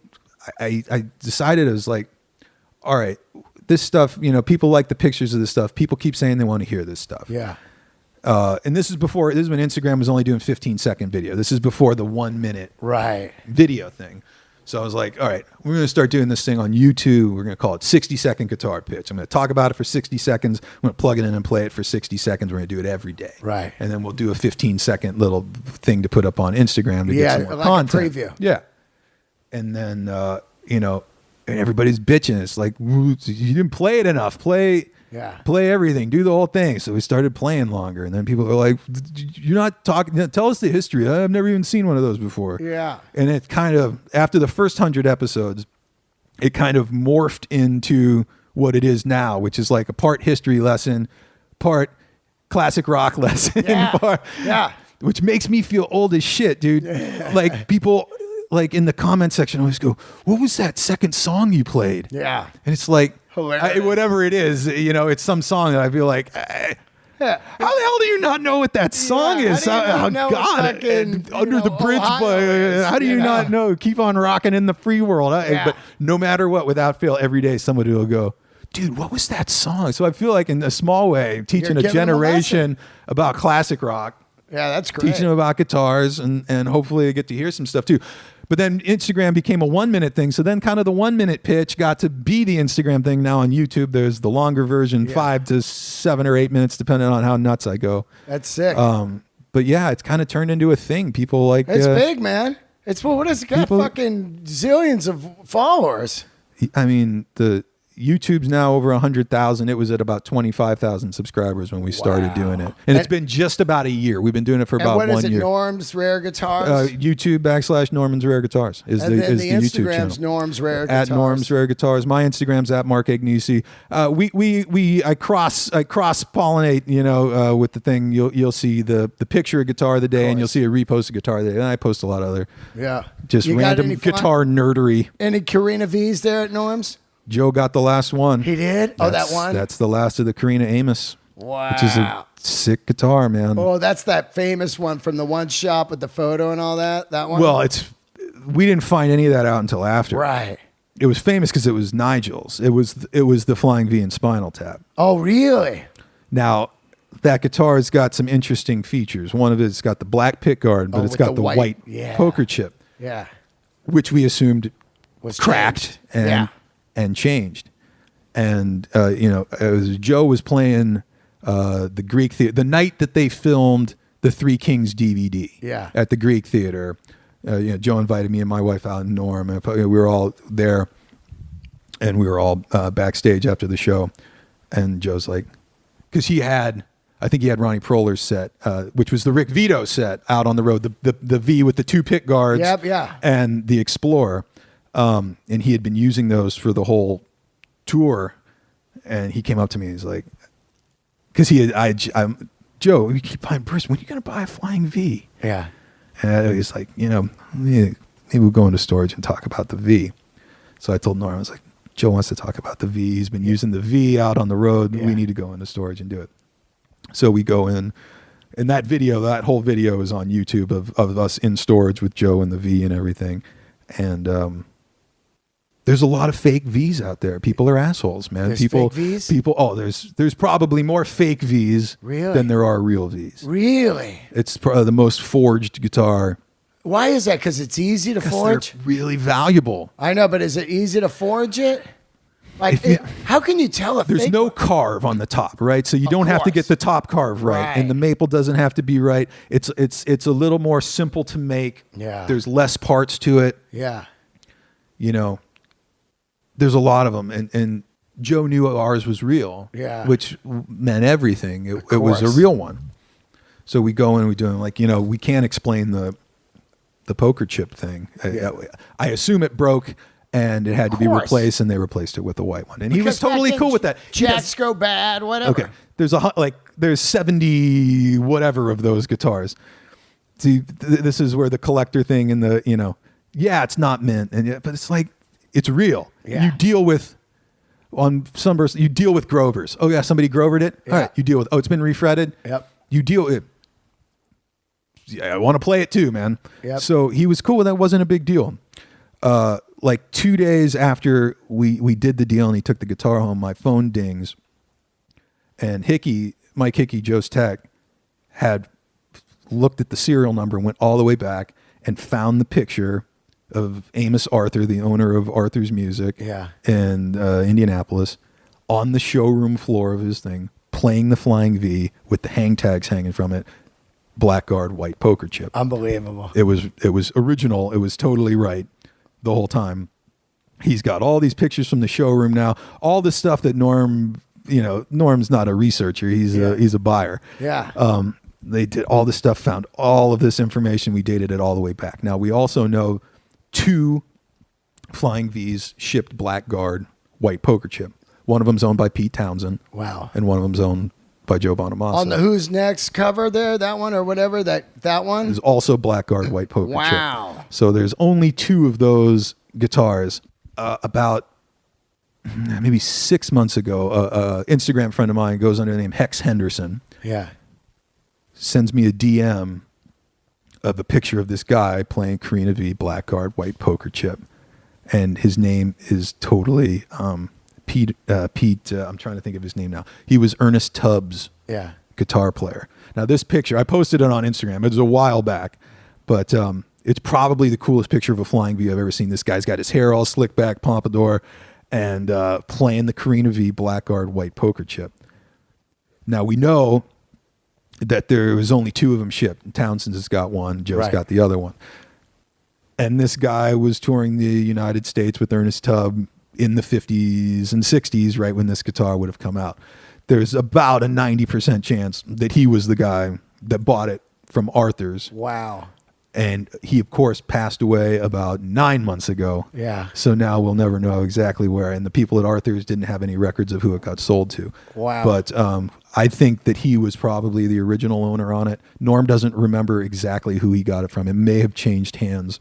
I decided, it was like, all right, this stuff, people like the pictures of this stuff. People keep saying they want to hear this stuff. Yeah. And this is when Instagram was only doing 15-second video. This is before the 1 minute video thing. So I was like, all right, we're going to start doing this thing on YouTube. We're going to call it 60-second guitar pitch. I'm going to talk about it for 60 seconds. I'm going to plug it in and play it for 60 seconds. We're going to do it every day. Right. And then we'll do a 15-second little thing to put up on Instagram to get some more content. A preview. Yeah. And then, and everybody's bitching. It's like, you didn't play it enough. Play everything, do the whole thing. So we started playing longer, and then people are like, you're not talking, tell us the history. I've never even seen one of those before. Yeah. And it kind of, after the first 100 episodes, it kind of morphed into what it is now, which is like a part history lesson, part classic rock lesson, which makes me feel old as shit, dude. Like people like in the comment section always go, what was that second song you played? Yeah. And it's like, whatever it is, it's some song that I feel like, how the hell do you not know what that song is? God, Under the Bridge, how do you not know? Keep on rocking in the free world. But no matter what, without fail, every day somebody will go, dude, what was that song? So I feel like in a small way, teaching a generation about classic rock. Yeah, that's great. Teaching them about guitars, and hopefully they get to hear some stuff too. But then Instagram became a 1 minute thing. So then kind of the 1 minute pitch got to be the Instagram thing. Now on YouTube, there's the longer version, 5 to 7 or 8 minutes, depending on how nuts I go. That's sick. But yeah, it's kind of turned into a thing. People like it's big, man. What has it got? Fucking zillions of followers. I mean, the YouTube's now over 100,000. It was at about 25,000 subscribers when we started doing it. And it's been just about a year. We've been doing it for about 1 year. What is it, Norm's Rare Guitars? YouTube / Norman's Rare Guitars is the YouTube channel. Norm's Rare Guitars. At Norm's Rare Guitars. My Instagram's at Mark Agnesi. I cross pollinate, with the thing. You'll see the picture of Guitar of the Day, and you'll see a repost of Guitar of the Day. And I post a lot of other just random guitar nerdery. Any Carina V's there at Norm's? Joe got the last one. He did? That one? That's the last of the Carina Amos. Wow. Which is a sick guitar, man. Oh, that's that famous one from the one shop with the photo and all that? That one? Well, we didn't find any of that out until after. Right. It was famous because it was Nigel's. It was the Flying V and Spinal Tap. Oh, really? Now, that guitar has got some interesting features. One of it's got the black pickguard, but it's got the white poker chip. Yeah. Which we assumed was cracked changed. and changed. And, Joe was playing the Greek Theater. The night that they filmed the Three Kings DVD at the Greek Theater, Joe invited me and my wife out, and Norm, and we were all there, and we were all backstage after the show. And Joe's like, because he had, I think he had Ronnie Proller's set, which was the Rick Vito set out on the road, the V with the 2 pick guards, and the Explorer, and he had been using those for the whole tour. And he came up to me. He's like, because I'm Joe. We keep buying Bruce. When are you going to buy a Flying V? Yeah. And he's like, maybe we'll go into storage and talk about the V. So I told Norm, I was like, Joe wants to talk about the V. He's been using the V out on the road. We need to go into storage and do it. So we go in, and that whole video is on YouTube of us in storage with Joe and the V and everything. And there's a lot of fake Vs out there. People are assholes, man. There's fake Vs? There's probably more fake Vs than there are real Vs. Really? It's the most forged guitar. Why is that? Because it's easy to forge? They're really valuable. I know, but is it easy to forge it? Like, how can you tell if there's no carve on the top, right? So you don't have to get the top carve right, and the maple doesn't have to be right. It's a little more simple to make. Yeah. There's less parts to it. Yeah. There's a lot of them, and Joe knew ours was real, which meant everything. It was a real one. So we go in, we do it we can't explain the poker chip thing. I assume it broke and it had to be replaced, and they replaced it with a white one. And he was totally cool with that. Jacks go bad, whatever. Okay, there's 70 whatever of those guitars. See, this is where the collector thing and it's not mint, but it's like, it's real. Yeah. You deal with you deal with Grovers. Oh yeah, somebody Grovered it. Yeah. All right, you deal with. Oh, it's been refretted. Yep. You deal with. Yeah, I want to play it too, man. Yep. So he was cool with that. It wasn't a big deal. Like 2 days after we did the deal and he took the guitar home, my phone dings, and Mike Hickey, Joe's tech, had looked at the serial number and went all the way back and found the picture of Amos Arthur, the owner of Arthur's Music in Indianapolis, on the showroom floor of his thing, playing the Flying V with the hang tags hanging from it, blackguard white poker chip. Unbelievable. It was original. It was totally right the whole time. He's got all these pictures from the showroom now, all the stuff that Norm's not a researcher. He's a buyer. Yeah. They did all this stuff, found all of this information. We dated it all the way back. Now we also know 2 Flying Vs shipped blackguard white poker chip. One of them's owned by Pete Townsend. Wow. And one of them's owned by Joe Bonamassa. On the Who's Next cover there, that one or whatever, that one? Is also blackguard white poker chip. Wow. So there's only 2 of those guitars. About maybe 6 months ago, Instagram friend of mine goes under the name Hex Henderson. Yeah. Sends me a DM of a picture of this guy playing Karina V blackguard white poker chip, and his name is totally Pete. I'm trying to think of his name now. He was Ernest Tubbs' guitar player. Now this picture, I posted it on Instagram. It was a while back, but it's probably the coolest picture of a Flying V I've ever seen. This guy's got his hair all slicked back, pompadour, and playing the Karina V blackguard white poker chip. Now we know that there was only 2 of them shipped. Townsend has got one. Joe's got the other one. And this guy was touring the United States with Ernest Tubb in the 50s and 60s, right when this guitar would have come out. There's about a 90% chance that he was the guy that bought it from Arthur's. Wow. And he, of course, passed away about 9 months ago. Yeah. So now we'll never know exactly where. And the people at Arthur's didn't have any records of who it got sold to. Wow. But I think that he was probably the original owner on it. Norm doesn't remember exactly who he got it from. It may have changed hands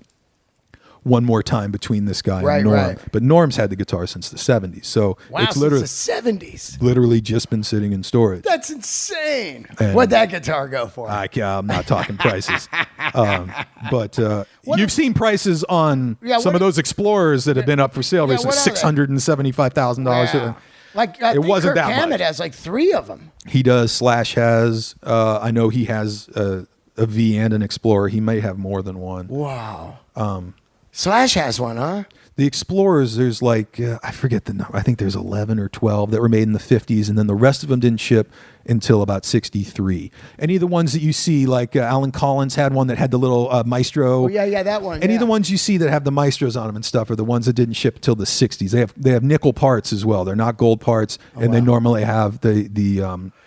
one more time between this guy and Norm. Right. But Norm's had the guitar since the 70s. So it's literally since the 70s. Literally just been sitting in storage. That's insane. What'd that guitar go for? I'm not talking prices. But you've seen prices on some of those Explorers that have been up for sale. There's like $675,000. Yeah. Like I think wasn't Kirk that Hammett much. has like 3 of them. He does. Slash has. I know he has a V and an Explorer. He may have more than one. Wow. Slash has one, huh? The Explorers, there's like, I forget the number. I think there's 11 or 12 that were made in the 50s, and then the rest of them didn't ship until about 63. Any of the ones that you see, like Alan Collins had one that had the little Maestro. Oh, yeah, that one. Any of the ones you see that have the Maestros on them and stuff are the ones that didn't ship until the 60s. They have nickel parts as well. They're not gold parts, and they normally have the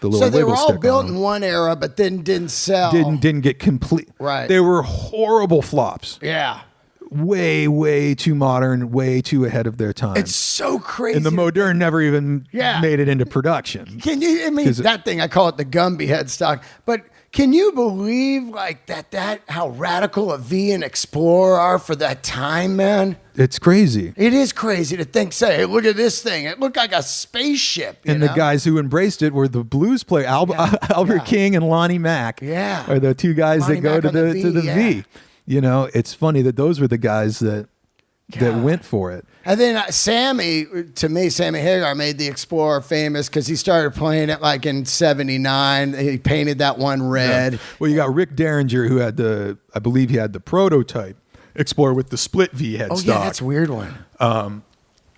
little. So they were all stick built in one era, but then didn't sell. Didn't get complete. Right. They were horrible flops. Yeah. Way too modern, way too ahead of their time. It's so crazy. And the Modern never even made it into production. Can you, I mean, that thing, I call it the Gumby headstock, but can you believe like that how radical a V and Explorer are for that time, man? It's crazy. It is crazy to think, say, hey, look at this thing. It looked like a spaceship. And the guys who embraced it were the blues player, Albert King and Lonnie Mack. Yeah. Are the two guys Lonnie that go Mack to on the V. You know, it's funny that those were the guys that went for it. And then Sammy Hagar made the Explorer famous because he started playing it like in '79. He painted that one red. Yeah. Well, you got Rick Derringer, who had I believe he had the prototype Explorer with the split V headstock. Oh yeah, that's a weird one.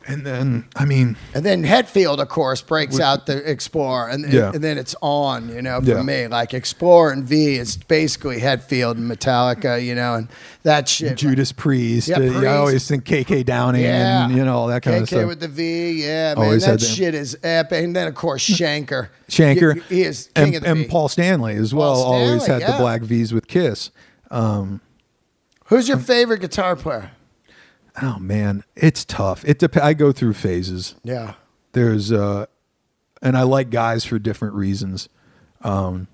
And then, I mean... And then Hetfield, of course, breaks out the Explorer, and then it's on, you know, for me. Like, Explorer and V is basically Hetfield and Metallica, you know, and that shit. Judas Priest. Yeah, Priest. I always think KK Downing and, you know, all that kind of stuff. KK with the V, yeah, man, Always that shit is epic. And then, of course, Shanker. He is king of the V. And Paul Stanley as well always had the black Vs with Kiss. Who's your favorite guitar player? Oh man, it's tough. I go through phases. Yeah. There's and I like guys for different reasons. I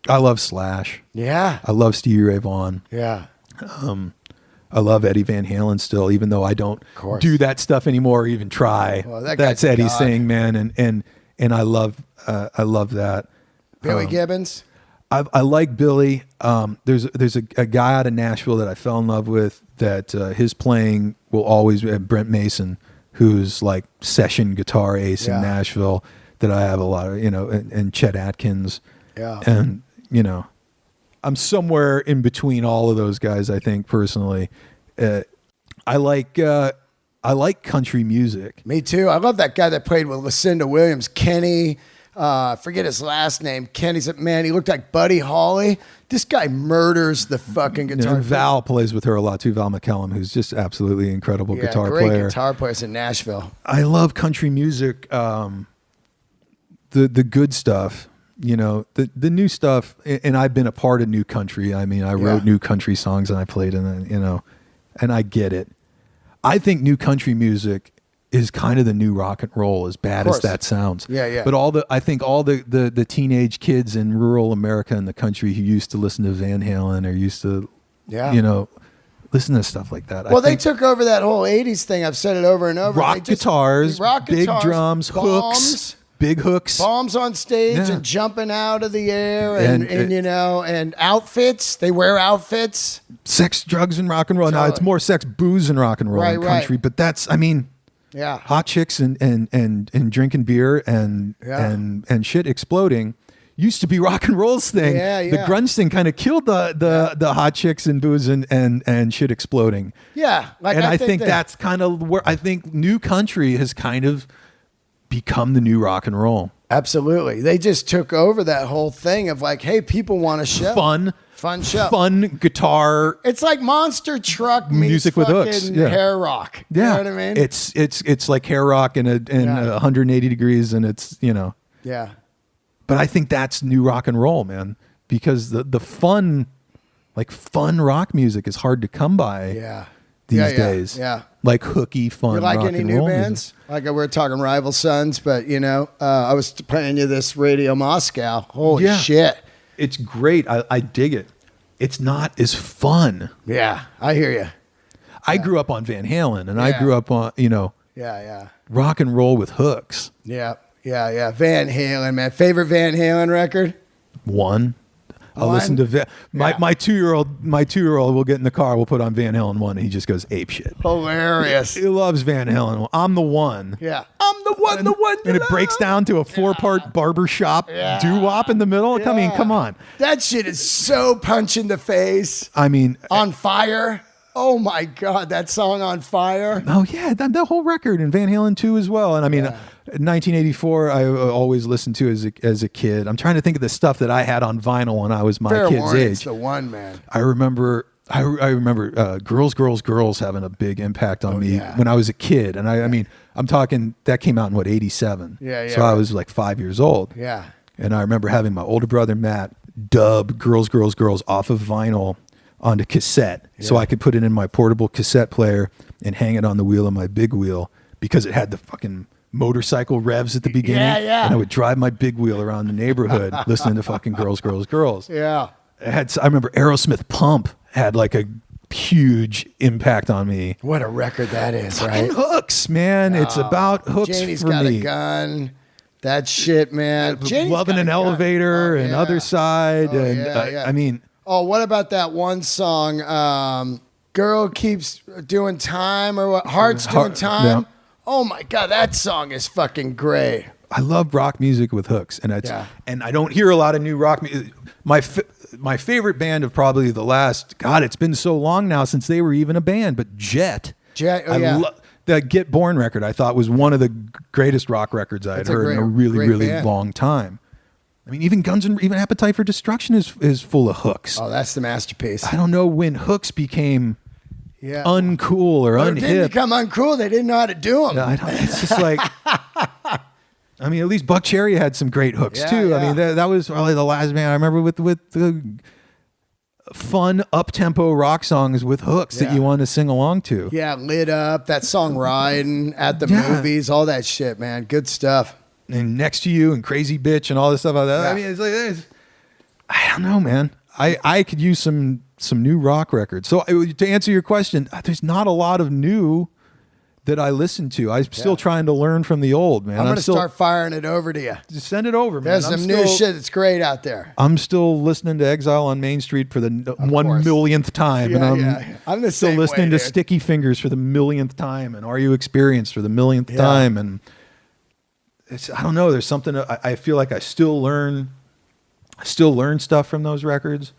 love Slash. Yeah. I love Stevie Ray Vaughan. Yeah. I love Eddie Van Halen still, even though I don't do that stuff anymore or even try. Well, that's Eddie's thing, man, and I love that. Billy Gibbons. I like Billy. There's a guy out of Nashville that I fell in love with that his playing will always be Brent Mason, who's like session guitar ace in Nashville that I have a lot of, you know, and Chet Atkins. Yeah. And, you know, I'm somewhere in between all of those guys, I think, personally. I like country music. Me too. I love that guy that played with Lucinda Williams, Kenny. Forget his last name. Kenny said, man, he looked like Buddy Holly. This guy murders the fucking guitar. Val plays with her a lot too, Val McCallum, who's just absolutely incredible guitar player. Great guitar players in Nashville. I love country music. The good stuff, you know, the new stuff, and I've been a part of new country. I mean, I wrote new country songs and I played in it, you know, and I get it. I think new country music is kind of the new rock and roll, as bad as that sounds. Yeah. But I think all the teenage kids in rural America and the country who used to listen to Van Halen or used to, you know, listen to stuff like that. Well, they took over that whole 80s thing. I've said it over and over. Rock guitars, big drums, hooks, big hooks. Bombs on stage and jumping out of the air and you know, and outfits. They wear outfits. Sex, drugs, and rock and roll. Now, it's more sex, booze, and rock and roll in country. But that's, I mean... Yeah, hot chicks and drinking beer and shit exploding used to be rock and roll's thing. Yeah. The grunge thing kind of killed the hot chicks and booze and shit exploding. Yeah, and I think that's kind of where I think new country has kind of become the new rock and roll. Absolutely, they just took over that whole thing of like, hey, people want a show, fun show, fun guitar. It's like Monster Truck music with hooks, hair rock. You know what I mean? It's like hair rock in 180 degrees, and it's, you know. Yeah. But I think that's new rock and roll, man, because the fun rock music is hard to come by. Yeah. These days. Yeah. Like hooky fun. You like rock any and new roll bands? music. Like we were talking Rival Sons, but you know, I was playing you this Radio Moscow. Holy shit. It's great. I dig it. It's not as fun. Yeah, I hear you. I grew up on Van Halen, and I grew up on, you know, rock and roll with hooks. Yeah. Van Halen, man. Favorite Van Halen record? One. I'll listen to my 2-year-old will get in the car, we'll put on Van Halen 1, and he just goes ape shit. Hilarious. He loves Van Halen. I'm the one. Yeah. I'm the one. And it breaks down to a 4-part barbershop doo-wop in the middle. Come on. That shit is so punch in the face. I mean, On fire. Oh my God, that song On Fire. Oh yeah, that whole record, and Van Halen 2 as well. And I mean, 1984, I always listened to as a kid. I'm trying to think of the stuff that I had on vinyl when I was my Fair kid's Warning's age. The one, man. I remember Girls, Girls, Girls having a big impact on me when I was a kid. And I mean, I'm talking, that came out in what, 87? Yeah. So I was like 5 years old. Yeah. And I remember having my older brother, Matt, dub Girls, Girls, Girls off of vinyl onto cassette. So I could put it in my portable cassette player and hang it on the wheel of my big wheel because it had the fucking motorcycle revs at the beginning. Yeah. And I would drive my big wheel around the neighborhood listening to fucking Girls, Girls, Girls. Yeah. I remember Aerosmith Pump had like a huge impact on me. What a record that is, fucking right? Hooks, man. It's about hooks Janie's for got me. a gun. That shit, man. Loving an Elevator and Other Side. I mean... Oh, what about that one song, Girl Keeps Doing Time, or what? Heart's Doing Time? Yeah. Oh my God, that song is fucking great. I love rock music with hooks, and and I don't hear a lot of new rock music. My favorite band of probably the last, God, it's been so long now since they were even a band, but Jet. The Get Born record I thought was one of the greatest rock records I had heard in a really long time. I mean, even even Appetite for Destruction is full of hooks. Oh, that's the masterpiece. I don't know when hooks became uncool or unhip. They didn't become uncool. They didn't know how to do them. It's just like, I mean, at least Buck Cherry had some great hooks too. Yeah. I mean, that was probably the last band I remember with the fun up-tempo rock songs with hooks that you want to sing along to. Yeah, Lit Up, that song Riding, At the Movies, all that shit, man. Good stuff. And Next to You and Crazy Bitch and all this stuff like that. Yeah. I mean, it's like, I don't know, man. I could use some new rock records. So to answer your question, there's not a lot of new that I listen to. I'm still trying to learn from the old, man. I'm going to start firing it over to you. Just send it over, man. There's some new shit that's great out there. I'm still listening to Exile on Main Street for the 1 millionth time. Yeah, and I'm the still listening to Sticky Fingers for the millionth time and Are You Experienced for the millionth time. And I don't know. There's something I feel like I still learn stuff from those records.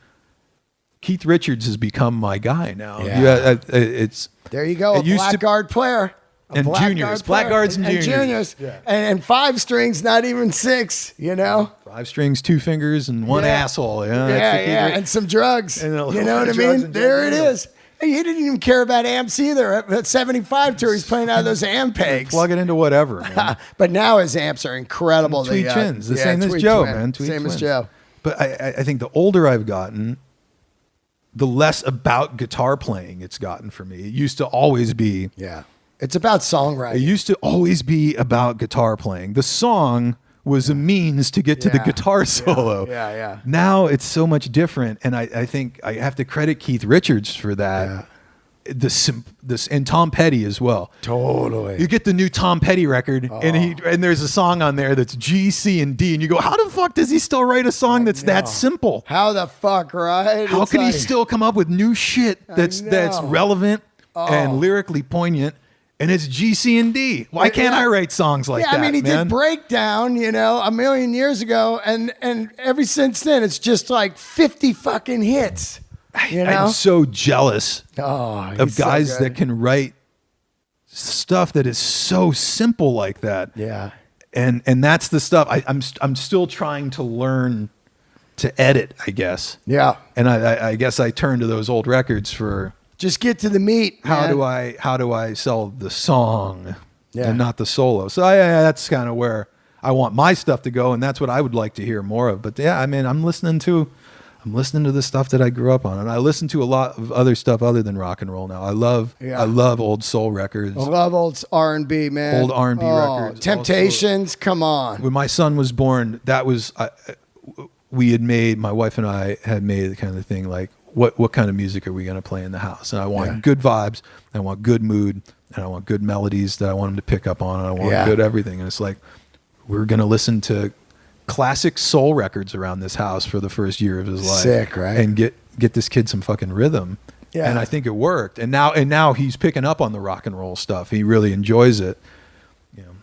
Keith Richards has become my guy now. Yeah. It's there you go. A blackguard player. And juniors. Blackguards and juniors. Yeah. And 5 strings, not even 6, you know? 5 strings, 2 fingers, and 1 asshole. Yeah. And some drugs. You know what I mean? There it is. He didn't even care about amps either. At 75 tour, he's playing out of those amp pegs. Plug it into whatever, man. But now his amps are incredible. Tweed Chins. The same as Joe, man. Same as Joe. But I think the older I've gotten, the less about guitar playing it's gotten for me. It used to always be. Yeah. It's about songwriting. It used to always be about guitar playing. The song was a means to get to the guitar solo. Yeah. Now it's so much different, and I think I have to credit Keith Richards for that. This and Tom Petty as well. Totally. You get the new Tom Petty record, and there's a song on there that's G, C, and D, and you go, how the fuck does he still write a song that's that simple? How the fuck, right? How can he still come up with new shit that's relevant and lyrically poignant? And it's G, C, and D. Why can't I write songs like that? I mean, he did Breakdown, a million years ago, and ever since then, it's just like 50 fucking hits. I'm so jealous of guys that can write stuff that is so simple like that. Yeah, and that's the stuff I'm still trying to learn to edit, I guess. Yeah, and I guess I turn to those old records for. Just get to the meat. How do I sell the song and not the solo? So that's kind of where I want my stuff to go, and that's what I would like to hear more of. But I mean, I'm listening to the stuff that I grew up on, and I listen to a lot of other stuff other than rock and roll now. I love old soul records. I love old R&B, man. Old R&B records. Temptations, come on. When my son was born, that was my wife and I had made the kind of thing like. What kind of music are we going to play in the house? And I want good vibes, and I want good mood, and I want good melodies that I want him to pick up on, and I want good everything. And it's like, we're going to listen to classic soul records around this house for the first year of his life. Sick, right? And get this kid some fucking rhythm. Yeah. And I think it worked. And now he's picking up on the rock and roll stuff. He really enjoys it.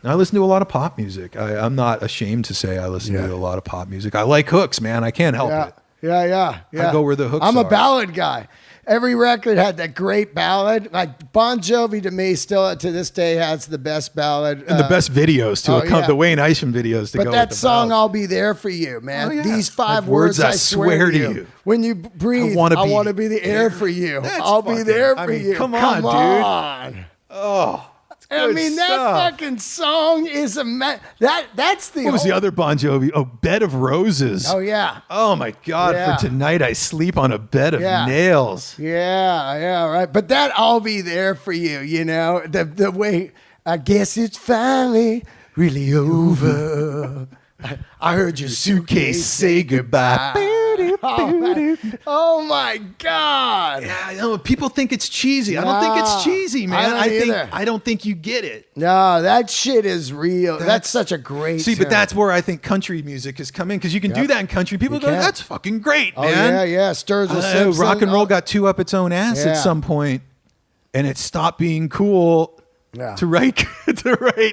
I listen to a lot of pop music. I'm not ashamed to say I listen to a lot of pop music. I like hooks, man. I can't help it. Yeah. I go where the hooks are. I'm a ballad guy. every record had that great ballad. Like Bon Jovi to me still to this day has the best ballad. And the best videos to the Wayne Isham videos to go with the But that song, ballad. I'll Be There For You, man. Oh, yeah. These 5 words I swear to you. When you breathe, I want to be the air for you. I'll be there for you. Come on, dude. Oh. I mean, that fucking song is that's the. What was the other Bon Jovi? Oh, Bed of Roses. Oh, yeah. Oh, my God. Yeah. For tonight, I sleep on a bed of nails. Yeah, right. But that I'll be there for you, you know? The way, I guess it's finally really over. I heard your suitcase say goodbye. Oh my God! Yeah, I know. People think it's cheesy. I don't think it's cheesy, man. I don't think you get it. No, that shit is real. That's such a great. See, but that's where I think country music has come in because you can do that in country. People go, "That's fucking great, man." Yeah. Sturgill Simpson. Rock and roll got too up its own ass at some point, and it stopped being cool. Yeah. To write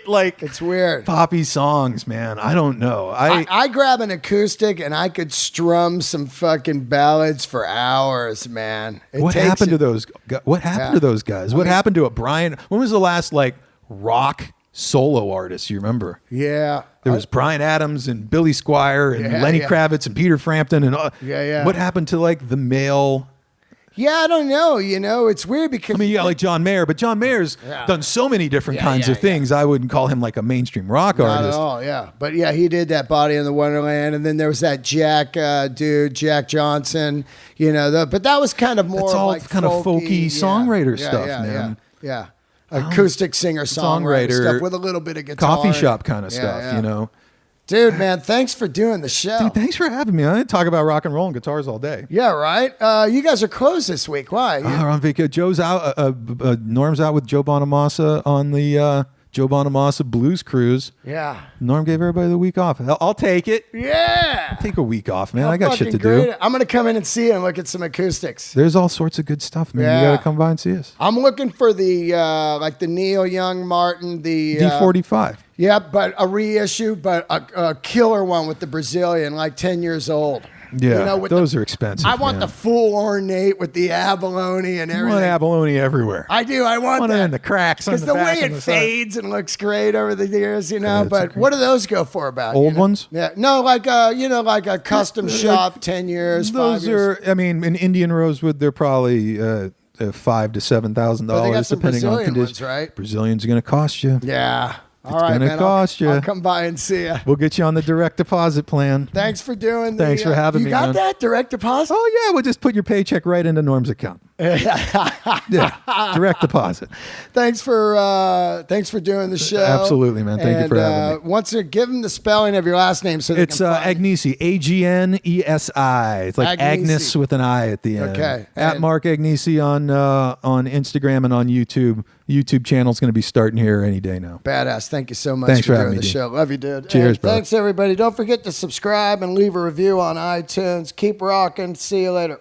like it's weird poppy songs, man. I don't know. I grab an acoustic and I could strum some fucking ballads for hours, man. What happened to those? What happened to those guys? What happened to a Brian? When was the last like rock solo artist you remember? Yeah, there was Bryan Adams and Billy Squier and Lenny Kravitz and Peter Frampton and What happened to like the male? Yeah, I don't know. You know, it's weird because you got like John Mayer, but John Mayer's done so many different kinds of things. I wouldn't call him like a mainstream rock artist. Not at all, yeah. But yeah, he did that Body in the Wonderland, and then there was that Jack Johnson. You know, but that was kind of more. It's all like kind of folky songwriter stuff, man. Yeah. Acoustic singer-songwriter stuff with a little bit of guitar. Coffee shop kind of stuff, you know. Dude, man, thanks for doing the show. Dude, thanks for having me. I talk about rock and roll and guitars all day. Yeah, right? You guys are closed this week. Why? We're on vacation. Joe's out. Norm's out with Joe Bonamassa on the Joe Bonamassa Blues Cruise. Yeah. Norm gave everybody the week off. I'll take it. Yeah. I'll take a week off, man. I got shit to do. I'm going to come in and see you and look at some acoustics. There's all sorts of good stuff, man. You got to come by and see us. I'm looking for the like the Neil Young Martin, the D45. Yeah, but a reissue, but a killer one with the Brazilian, like 10 years old. Yeah, you know, those are expensive. I want the full ornate with the abalone and everything. I want abalone everywhere. I do. I want that. It in the cracks. Because the way it fades and looks great over the years, you know. But what do those go for about? Old ones? Yeah. No, like like a custom shop, 10 years. Those 5 years. I mean, in Indian Rosewood, they're probably $5,000 to $7,000 depending on conditions. Right? Brazilian's going to cost you. Yeah. It's going to cost you. I'll come by and see you. We'll get you on the direct deposit plan. Thanks for doing Thanks for having me. You got that direct deposit? Oh, yeah. We'll just put your paycheck right into Norm's account. Yeah. Direct deposit. Thanks for doing the show. Absolutely, man. Thank you for having me. Once again, give them the spelling of your last name so they it's Agnesi. Agnesi. It's like Agnes with an I at the end. Okay. At Mark Agnesi on Instagram and on YouTube. YouTube channel is going to be starting here any day now. Badass. Thank you so much for doing the show. Love you, dude. Cheers, bro. Thanks, everybody. Don't forget to subscribe and leave a review on iTunes. Keep rocking. See you later.